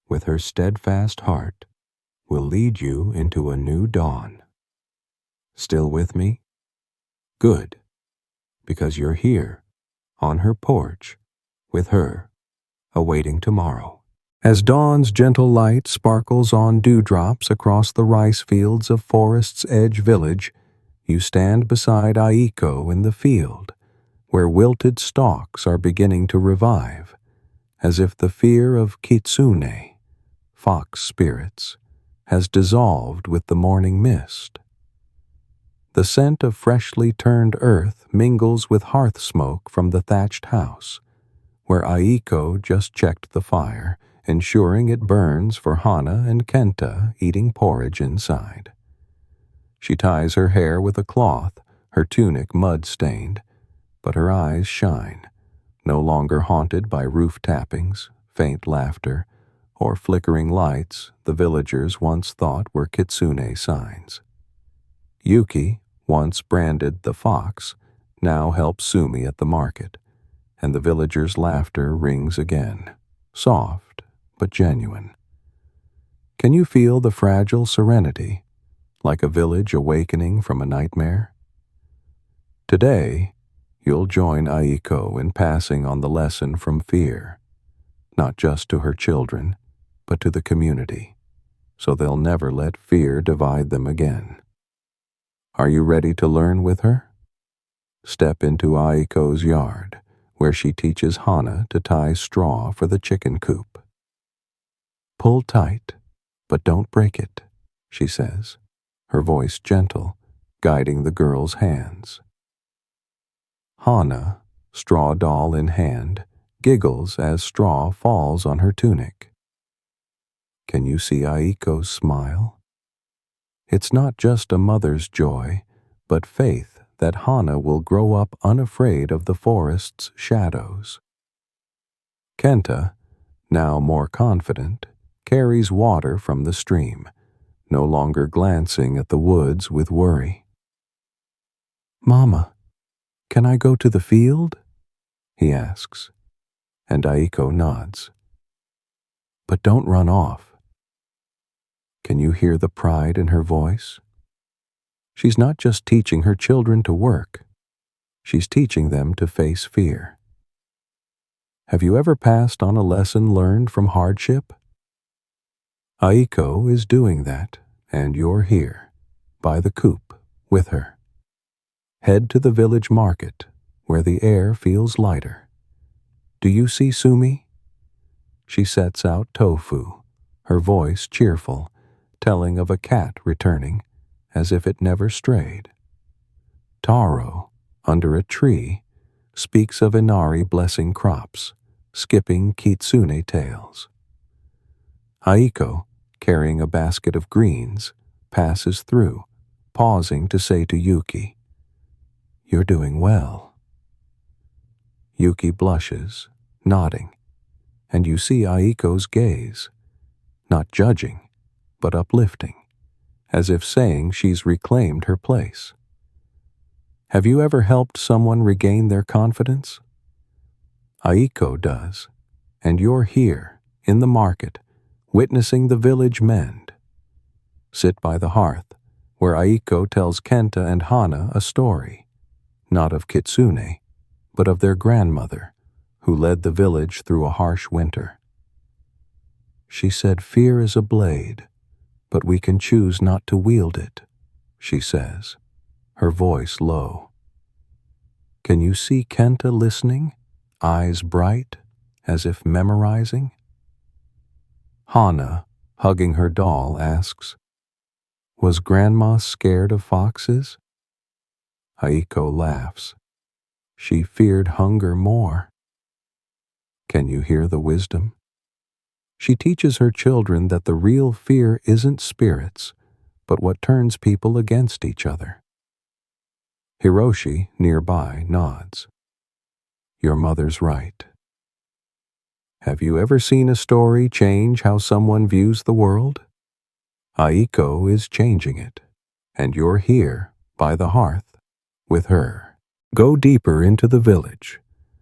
with her steadfast heart, will lead you into a new dawn. Still with me? Good, because you're here, on her porch, with her, awaiting tomorrow. As dawn's gentle light sparkles on dewdrops across the rice fields of Forest's Edge Village, you stand beside Aiko in the field, where wilted stalks are beginning to revive, as if the fear of Kitsune, fox spirits, has dissolved with the morning mist. The scent of freshly turned earth mingles with hearth smoke from the thatched house, where Aiko just checked the fire, ensuring it burns for Hana and Kenta eating porridge inside. She ties her hair with a cloth, her tunic mud-stained, but her eyes shine, no longer haunted by roof tappings, faint laughter, or flickering lights the villagers once thought were Kitsune signs. Yuki, once branded the fox, now helps Sumi at the market, and the villagers' laughter rings again, soft but genuine. Can you feel the fragile serenity, like a village awakening from a nightmare? Today, you'll join Aiko in passing on the lesson from fear, not just to her children, but to the community, so they'll never let fear divide them again. Are you ready to learn with her? Step into Aiko's yard, where she teaches Hana to tie straw for the chicken coop. Pull tight, but don't break it, she says, her voice gentle, guiding the girl's hands. Hana, straw doll in hand, giggles as straw falls on her tunic. Can you see Aiko's smile? It's not just a mother's joy, but faith that Hana will grow up unafraid of the forest's shadows. Kenta, now more confident, carries water from the stream, no longer glancing at the woods with worry. Mama, can I go to the field? He asks, and Aiko nods. But don't run off. Can you hear the pride in her voice? She's not just teaching her children to work. She's teaching them to face fear. Have you ever passed on a lesson learned from hardship? Aiko is doing that, and you're here, by the coop, with her. Head to the village market, where the air feels lighter. Do you see Sumi? She sets out tofu, her voice cheerful, telling of a cat returning, as if it never strayed. Taro, under a tree, speaks of Inari blessing crops, skipping Kitsune tales. Aiko, carrying a basket of greens, passes through, pausing to say to Yuki, "You're doing well." Yuki blushes, nodding, and you see Aiko's gaze, not judging, but uplifting, as if saying she's reclaimed her place. Have you ever helped someone regain their confidence? Aiko does, and you're here, in the market, witnessing the village mend. Sit by the hearth, where Aiko tells Kenta and Hana a story, not of Kitsune, but of their grandmother, who led the village through a harsh winter. She said fear is a blade, but we can choose not to wield it, she says, her voice low. Can you see Kenta listening, eyes bright, as if memorizing? Hana, hugging her doll, asks, "Was Grandma scared of foxes?" Aiko laughs. She feared hunger more. Can you hear the wisdom? She teaches her children that the real fear isn't spirits, but what turns people against each other. Hiroshi, nearby, nods. Your mother's right. Have you ever seen a story change how someone views the world? Aiko is changing it, and you're here, by the hearth, with her. Go deeper into the village,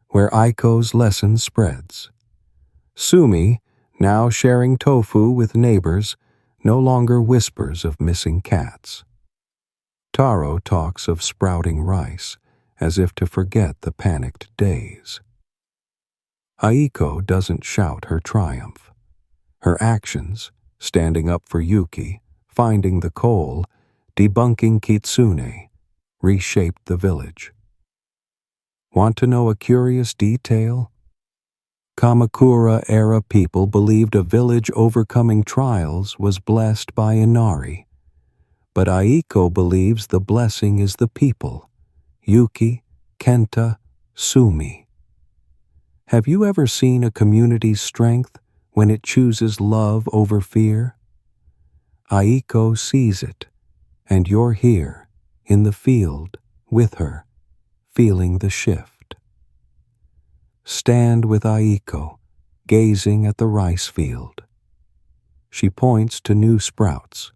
where Aiko's lesson spreads. Sumi, now sharing tofu with neighbors, no longer whispers of missing cats. Taro talks of sprouting rice, as if to forget the panicked days. Aiko doesn't shout her triumph. Her actions, standing up for Yuki, finding the coal, debunking Kitsune, reshaped the village. Want to know a curious detail? Kamakura-era people believed a village overcoming trials was blessed by Inari, but Aiko believes the blessing is the people, Yuki, Kenta, Sumi. Have you ever seen a community's strength when it chooses love over fear? Aiko sees it, and you're here, in the field, with her, feeling the shift. Stand with Aiko, gazing at the rice field. She points to new sprouts.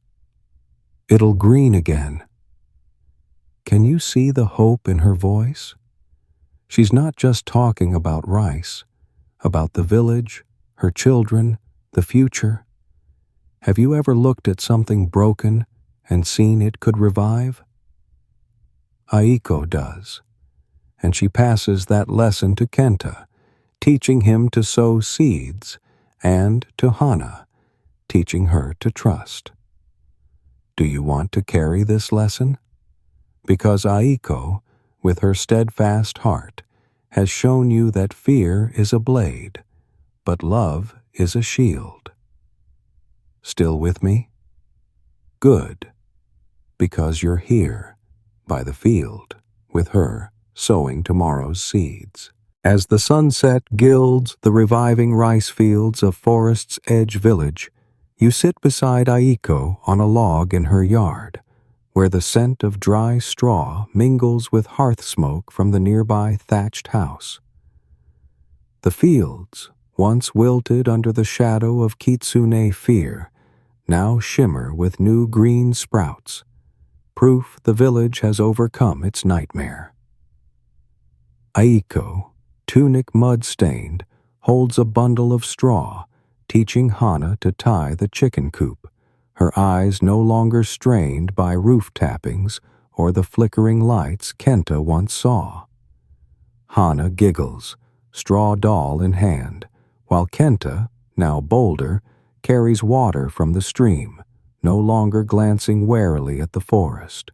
It'll green again. Can you see the hope in her voice? She's not just talking about rice, about the village, her children, the future. Have you ever looked at something broken and seen it could revive? Aiko does, and she passes that lesson to Kenta, teaching him to sow seeds, and to Hana, teaching her to trust. Do you want to carry this lesson? Because Aiko, with her steadfast heart, has shown you that fear is a blade, but love is a shield. Still with me? Good, because you're here, by the field, with her, sowing tomorrow's seeds. As the sunset gilds the reviving rice fields of Forest's Edge Village, you sit beside Aiko on a log in her yard, where the scent of dry straw mingles with hearth smoke from the nearby thatched house. The fields, once wilted under the shadow of Kitsune fear, now shimmer with new green sprouts, proof the village has overcome its nightmare. Aiko, tunic mud-stained, holds a bundle of straw, teaching Hana to tie the chicken coop, her eyes no longer strained by roof tappings or the flickering lights Kenta once saw. Hana giggles, straw doll in hand, while Kenta, now bolder, carries water from the stream, no longer glancing warily at the forest.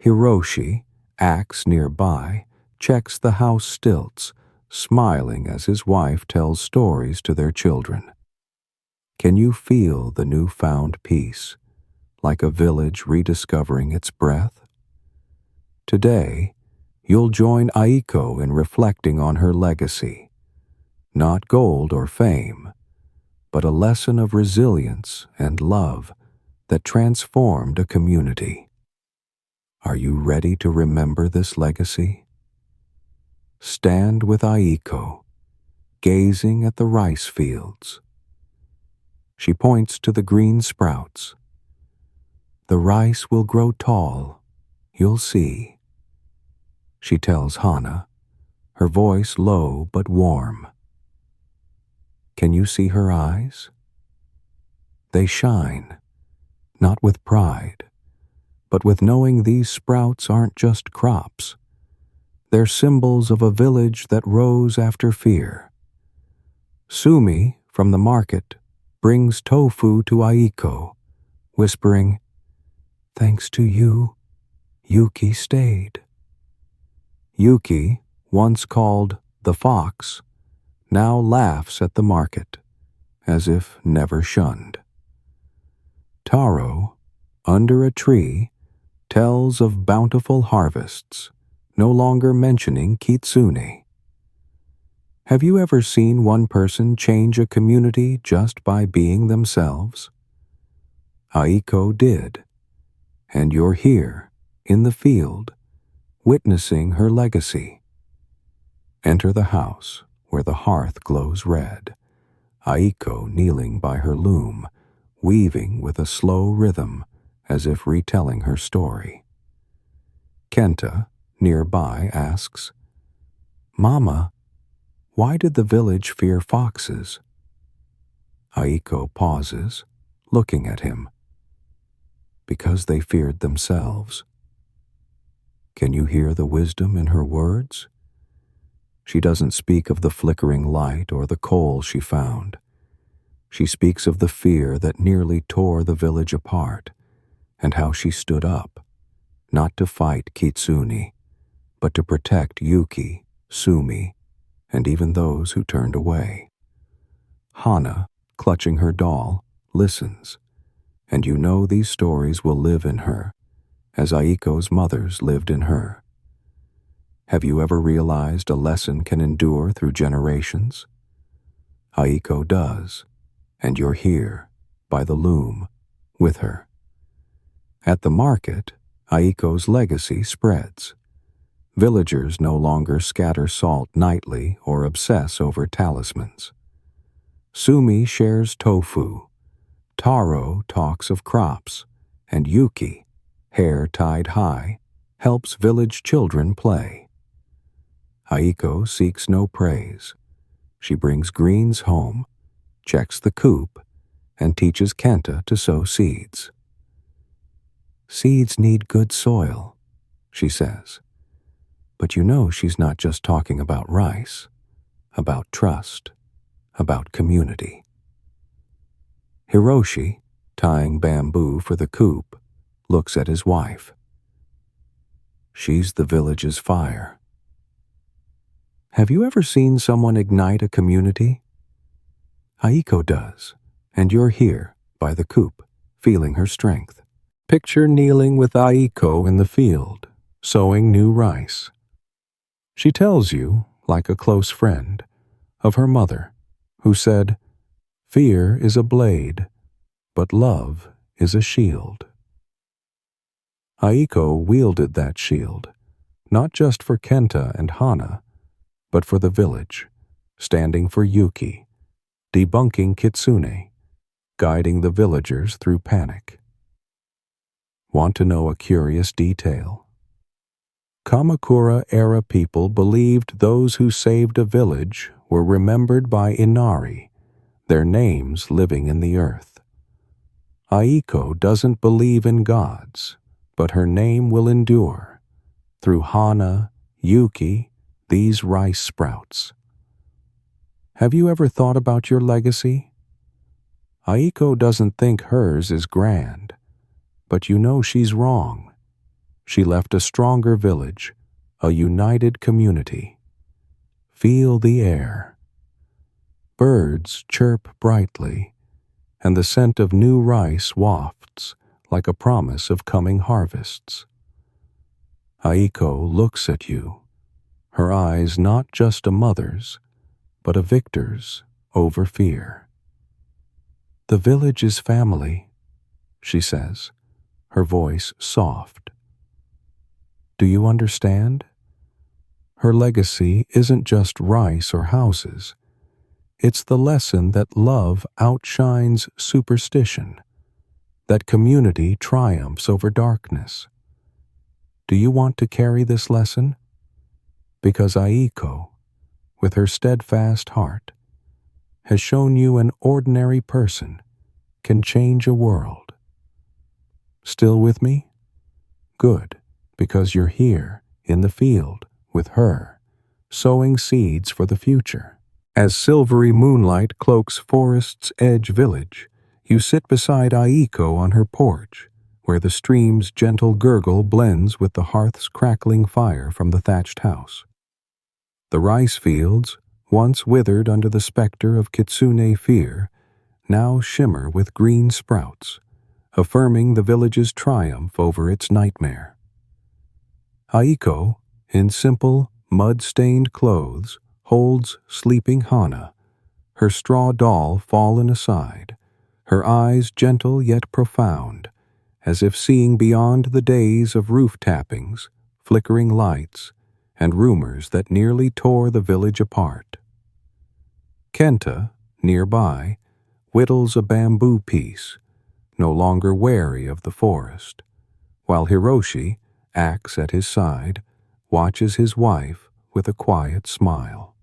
Hiroshi, axe nearby, checks the house stilts, smiling as his wife tells stories to their children. Can you feel the newfound peace, like a village rediscovering its breath? Today, you'll join Aiko in reflecting on her legacy. Not gold or fame, but a lesson of resilience and love that transformed a community. Are you ready to remember this legacy? Stand with Aiko, gazing at the rice fields. She points to the green sprouts. The rice will grow tall, you'll see. She tells Hana, her voice low but warm. Can you see her eyes? They shine, not with pride, but with knowing these sprouts aren't just crops. They're symbols of a village that rose after fear. Sumi, from the market, brings tofu to Aiko, whispering, "Thanks to you, Yuki stayed." Yuki, once called the fox, now laughs at the market, as if never shunned. Taro, under a tree, tells of bountiful harvests, no longer mentioning Kitsune. Have you ever seen one person change a community just by being themselves? Aiko did, and you're here, in the field, witnessing her legacy. Enter the house, where the hearth glows red, Aiko kneeling by her loom, weaving with a slow rhythm, as if retelling her story. Kenta, nearby, asks, "Mama, why did the village fear foxes?" Aiko pauses, looking at him. Because they feared themselves. Can you hear the wisdom in her words? She doesn't speak of the flickering light or the coal she found. She speaks of the fear that nearly tore the village apart, and how she stood up, not to fight Kitsune, but to protect Yuki, Sumi, and even those who turned away. Hana, clutching her doll, listens, and you know these stories will live in her, as Aiko's mothers lived in her. Have you ever realized a lesson can endure through generations? Aiko does, and you're here, by the loom, with her. At the market, Aiko's legacy spreads. Villagers no longer scatter salt nightly or obsess over talismans. Sumi shares tofu, Taro talks of crops, and Yuki, hair tied high, helps village children play. Aiko seeks no praise. She brings greens home, checks the coop, and teaches Kenta to sow seeds. Seeds need good soil, she says. But you know she's not just talking about rice, about trust, about community. Hiroshi, tying bamboo for the coop, looks at his wife. She's the village's fire. Have you ever seen someone ignite a community? Aiko does, and you're here, by the coop, feeling her strength. Picture kneeling with Aiko in the field, sowing new rice. She tells you, like a close friend, of her mother, who said, "Fear is a blade, but love is a shield." Aiko wielded that shield, not just for Kenta and Hana, but for the village, standing for Yuki, debunking Kitsune, guiding the villagers through panic. Want to know a curious detail? Kamakura-era people believed those who saved a village were remembered by Inari, their names living in the earth. Aiko doesn't believe in gods, but her name will endure, through Hana, Yuki, these rice sprouts. Have you ever thought about your legacy? Aiko doesn't think hers is grand, but you know she's wrong. She left a stronger village, a united community. Feel the air. Birds chirp brightly, and the scent of new rice wafts like a promise of coming harvests. Aiko looks at you, her eyes not just a mother's, but a victor's over fear. "The village is family," she says, her voice soft. Do you understand? Her legacy isn't just rice or houses. It's the lesson that love outshines superstition, that community triumphs over darkness. Do you want to carry this lesson? Because Aiko, with her steadfast heart, has shown you an ordinary person can change a world. Still with me? Good, because you're here in the field with her, sowing seeds for the future. As silvery moonlight cloaks Forest's Edge village, you sit beside Aiko on her porch, where the stream's gentle gurgle blends with the hearth's crackling fire from the thatched house. The rice fields, once withered under the specter of Kitsune fear, now shimmer with green sprouts, affirming the village's triumph over its nightmare. Aiko, in simple, mud-stained clothes, holds sleeping Hana, her straw doll fallen aside, her eyes gentle yet profound, as if seeing beyond the days of roof tappings, flickering lights, and rumors that nearly tore the village apart. Kenta, nearby, whittles a bamboo piece, no longer wary of the forest, while Hiroshi, axe at his side, watches his wife with a quiet smile.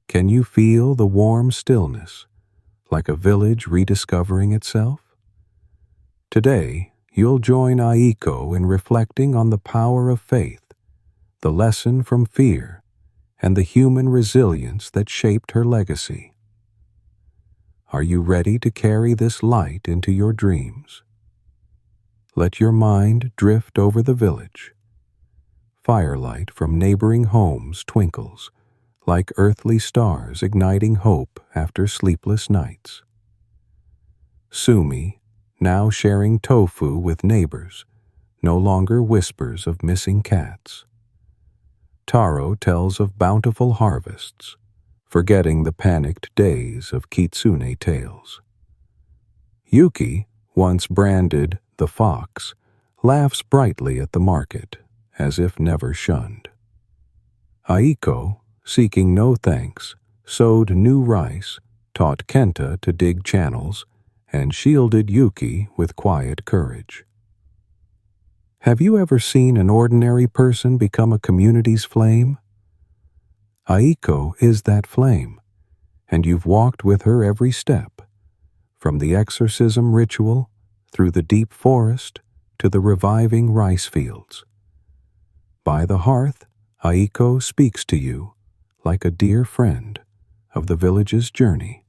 Can you feel the warm stillness, like a village rediscovering itself? Today, you'll join Aiko in reflecting on the power of faith, the lesson from fear, and the human resilience that shaped her legacy. Are you ready to carry this light into your dreams? Let your mind drift over the village. Firelight from neighboring homes twinkles, like earthly stars igniting hope after sleepless nights. Sumi, now sharing tofu with neighbors, no longer whispers of missing cats. Taro tells of bountiful harvests, forgetting the panicked days of Kitsune tales. Yuki, once branded the fox, laughs brightly at the market, as if never shunned. Aiko, seeking no thanks, sowed new rice, taught Kenta to dig channels, and shielded Yuki with quiet courage. Have you ever seen an ordinary person become a community's flame? Aiko is that flame, and you've walked with her every step, from the exorcism ritual, through the deep forest, to the reviving rice fields. By the hearth, Aiko speaks to you, like a dear friend, of the village's journey.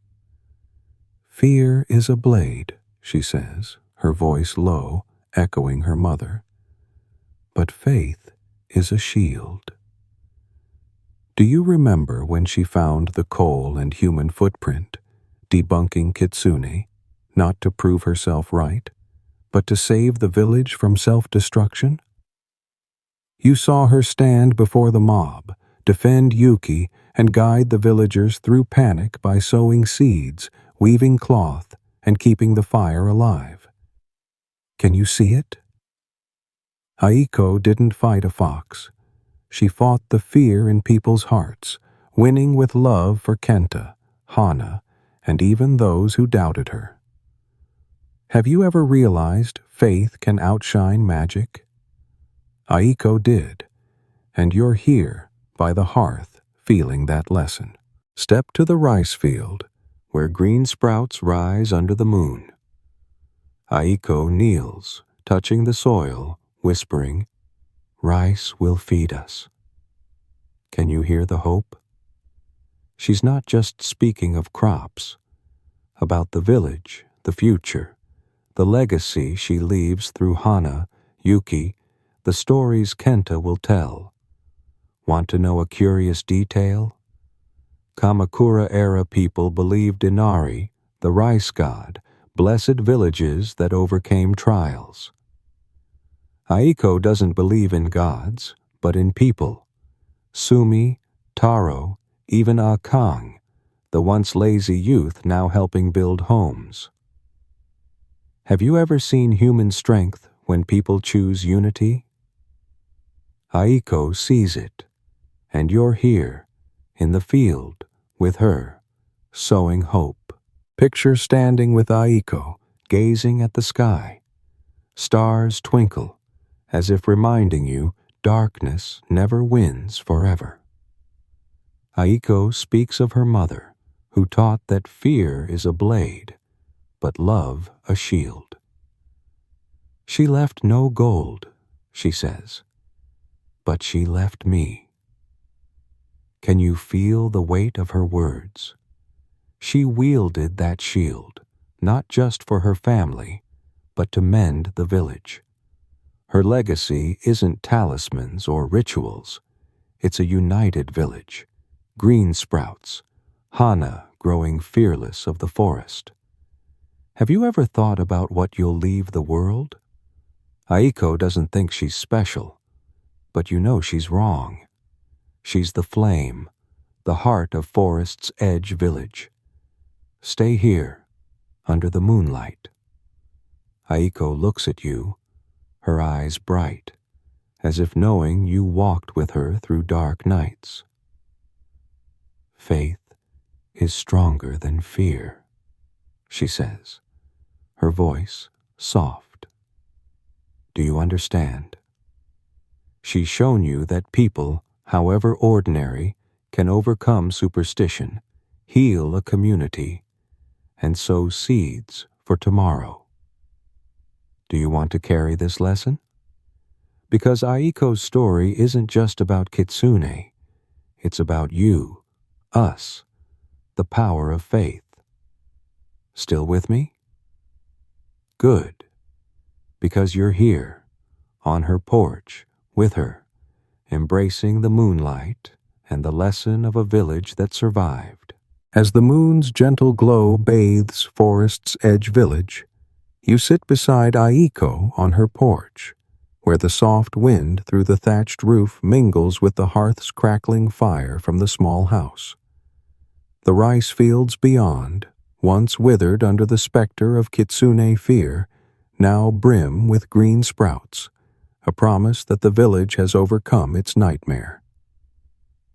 Fear is a blade, she says, her voice low, echoing her mother. But faith is a shield. Do you remember when she found the coal and human footprint, debunking Kitsune, not to prove herself right, but to save the village from self-destruction? You saw her stand before the mob, defend Yuki, and guide the villagers through panic by sowing seeds, weaving cloth, and keeping the fire alive. Can you see it? Aiko didn't fight a fox. She fought the fear in people's hearts, winning with love for Kenta, Hana, and even those who doubted her. Have you ever realized faith can outshine magic? Aiko did, and you're here, by the hearth, feeling that lesson. Step to the rice field, where green sprouts rise under the moon. Aiko kneels, touching the soil, whispering, "Rice will feed us." Can you hear the hope? She's not just speaking of crops, about the village, the future, the legacy she leaves through Hana, Yuki, the stories Kenta will tell. Want to know a curious detail? Kamakura-era people believed Inari, the rice god, blessed villages that overcame trials. Aiko doesn't believe in gods, but in people. Sumi, Taro, even Akang, the once lazy youth now helping build homes. Have you ever seen human strength when people choose unity? Aiko sees it, and you're here, in the field, with her, sowing hope. Picture standing with Aiko, gazing at the sky. Stars twinkle, as if reminding you darkness never wins forever. Aiko speaks of her mother, who taught that fear is a blade, but love a shield. She left no gold, she says, but she left me. Can you feel the weight of her words? She wielded that shield, not just for her family, but to mend the village. Her legacy isn't talismans or rituals. It's a united village. Green sprouts, Hana growing fearless of the forest. Have you ever thought about what you'll leave the world? Aiko doesn't think she's special, but you know she's wrong. She's the flame, the heart of Forest's Edge Village. Stay here, under the moonlight. Aiko looks at you, her eyes bright, as if knowing you walked with her through dark nights. Faith is stronger than fear, she says, her voice soft. Do you understand? She's shown you that people, however ordinary, can overcome superstition, heal a community, and sow seeds for tomorrow. Do you want to carry this lesson? Because Aiko's story isn't just about Kitsune, it's about you, us, the power of faith. Still with me? Good, because you're here, on her porch, with her, embracing the moonlight and the lesson of a village that survived. As the moon's gentle glow bathes Forest's Edge Village, you sit beside Aiko on her porch, where the soft wind through the thatched roof mingles with the hearth's crackling fire from the small house. The rice fields beyond, once withered under the specter of Kitsune fear, now brim with green sprouts, a promise that the village has overcome its nightmare.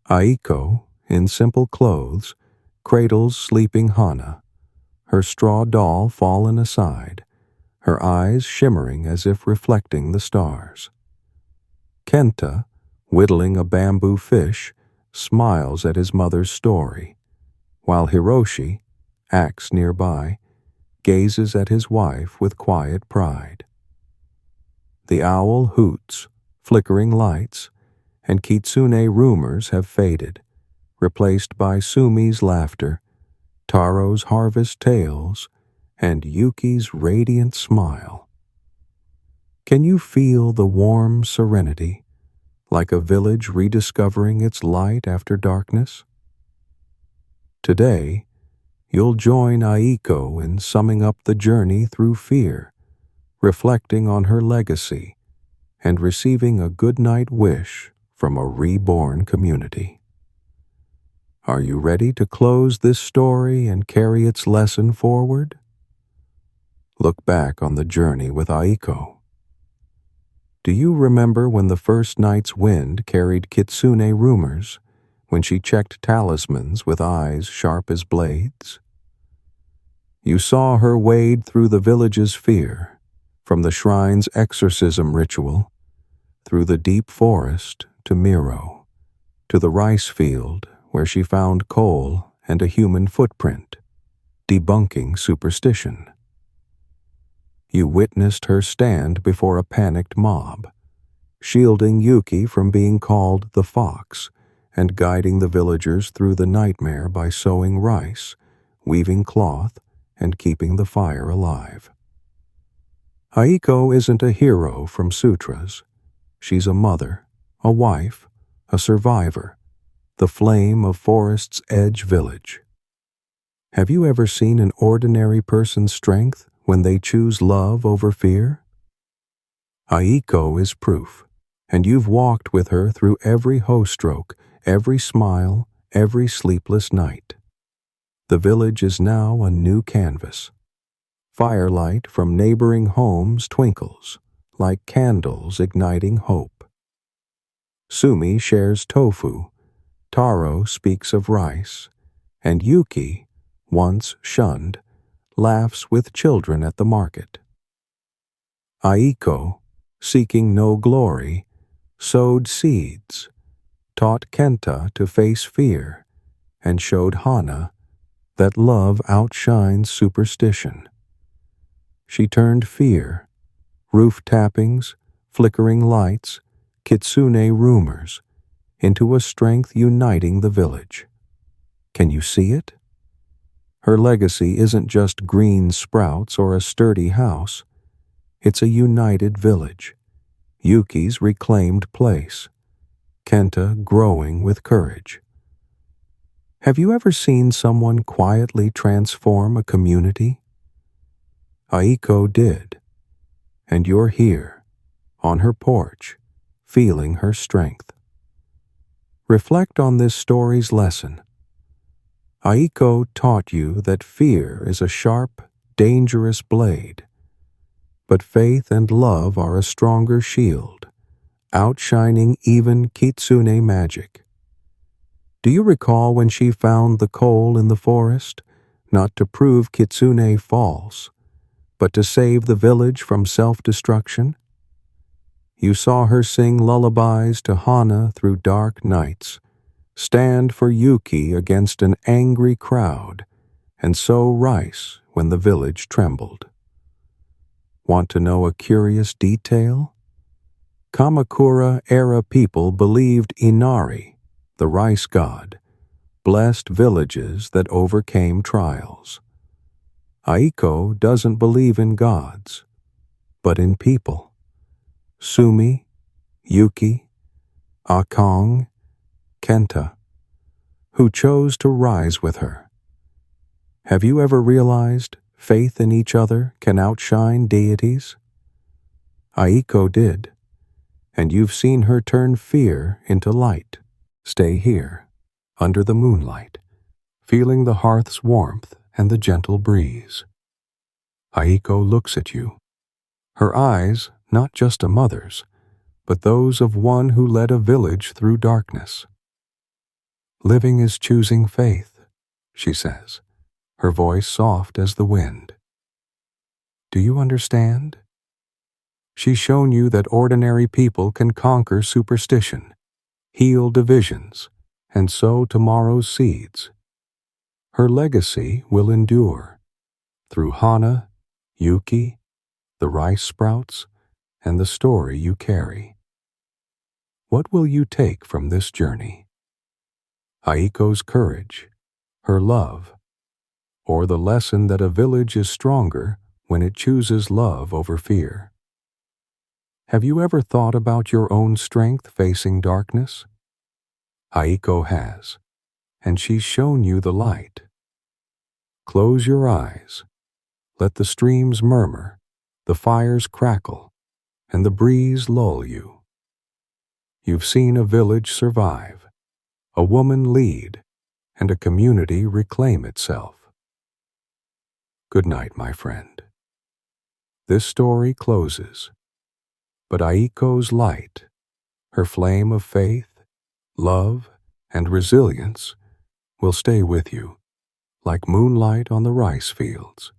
Aiko, in simple clothes, cradles sleeping Hana, her straw doll fallen aside, her eyes shimmering as if reflecting the stars. Kenta, whittling a bamboo fish, smiles at his mother's story, while Hiroshi, axe nearby, gazes at his wife with quiet pride. The owl hoots, flickering lights, and Kitsune rumors have faded, replaced by Sumi's laughter, Taro's harvest tales, and Yuki's radiant smile. Can you feel the warm serenity, like a village rediscovering its light after darkness? Today, you'll join Aiko in summing up the journey through fear, reflecting on her legacy, and receiving a goodnight wish from a reborn community. Are you ready to close this story and carry its lesson forward? Look back on the journey with Aiko. Do you remember when the first night's wind carried Kitsune rumors, when she checked talismans with eyes sharp as blades? You saw her wade through the village's fear, from the shrine's exorcism ritual, through the deep forest to Miro, to the rice field where she found coal and a human footprint, debunking superstition. You witnessed her stand before a panicked mob, shielding Yuki from being called the Fox and guiding the villagers through the nightmare by sowing rice, weaving cloth, and keeping the fire alive. Aiko isn't a hero from sutras. She's a mother, a wife, a survivor, the flame of Forest's Edge Village. Have you ever seen an ordinary person's strength when they choose love over fear? Aiko is proof, and you've walked with her through every hoe stroke, every smile, every sleepless night. The village is now a new canvas. Firelight from neighboring homes twinkles, like candles igniting hope. Sumi shares tofu, Taro speaks of rice, and Yuki, once shunned, laughs with children at the market. Aiko, seeking no glory, sowed seeds, taught Kenta to face fear, and showed Hana that love outshines superstition. She turned fear, roof tappings, flickering lights, Kitsune rumors, into a strength uniting the village. Can you see it? Her legacy isn't just green sprouts or a sturdy house. It's a united village, Yuki's reclaimed place, Kenta growing with courage. Have you ever seen someone quietly transform a community? Aiko did, and you're here, on her porch, feeling her strength. Reflect on this story's lesson. Aiko taught you that fear is a sharp, dangerous blade, but faith and love are a stronger shield, outshining even Kitsune magic. Do you recall when she found the coal in the forest, not to prove Kitsune false, but to save the village from self-destruction? You saw her sing lullabies to Hana through dark nights, stand for Yuki against an angry crowd, and sow rice when the village trembled. Want to know a curious detail? Kamakura-era people believed Inari, the rice god, blessed villages that overcame trials. Aiko doesn't believe in gods, but in people. Sumi, Yuki, Akong, Kenta, who chose to rise with her. Have you ever realized faith in each other can outshine deities? Aiko did, and you've seen her turn fear into light. Stay here, under the moonlight, feeling the hearth's warmth and the gentle breeze. Aiko looks at you, her eyes not just a mother's, but those of one who led a village through darkness. Living is choosing faith, she says, her voice soft as the wind. Do you understand? She's shown you that ordinary people can conquer superstition, heal divisions, and sow tomorrow's seeds. Her legacy will endure through Hana, Yuki, the rice sprouts, and the story you carry. What will you take from this journey? Aiko's courage, her love, or the lesson that a village is stronger when it chooses love over fear? Have you ever thought about your own strength facing darkness? Aiko has, and she's shown you the light. Close your eyes. Let the streams murmur, the fires crackle, and the breeze lull you. You've seen a village survive, a woman lead, and a community reclaim itself. Good night, my friend. This story closes, but Aiko's light, her flame of faith, love, and resilience will stay with you, like moonlight on the rice fields.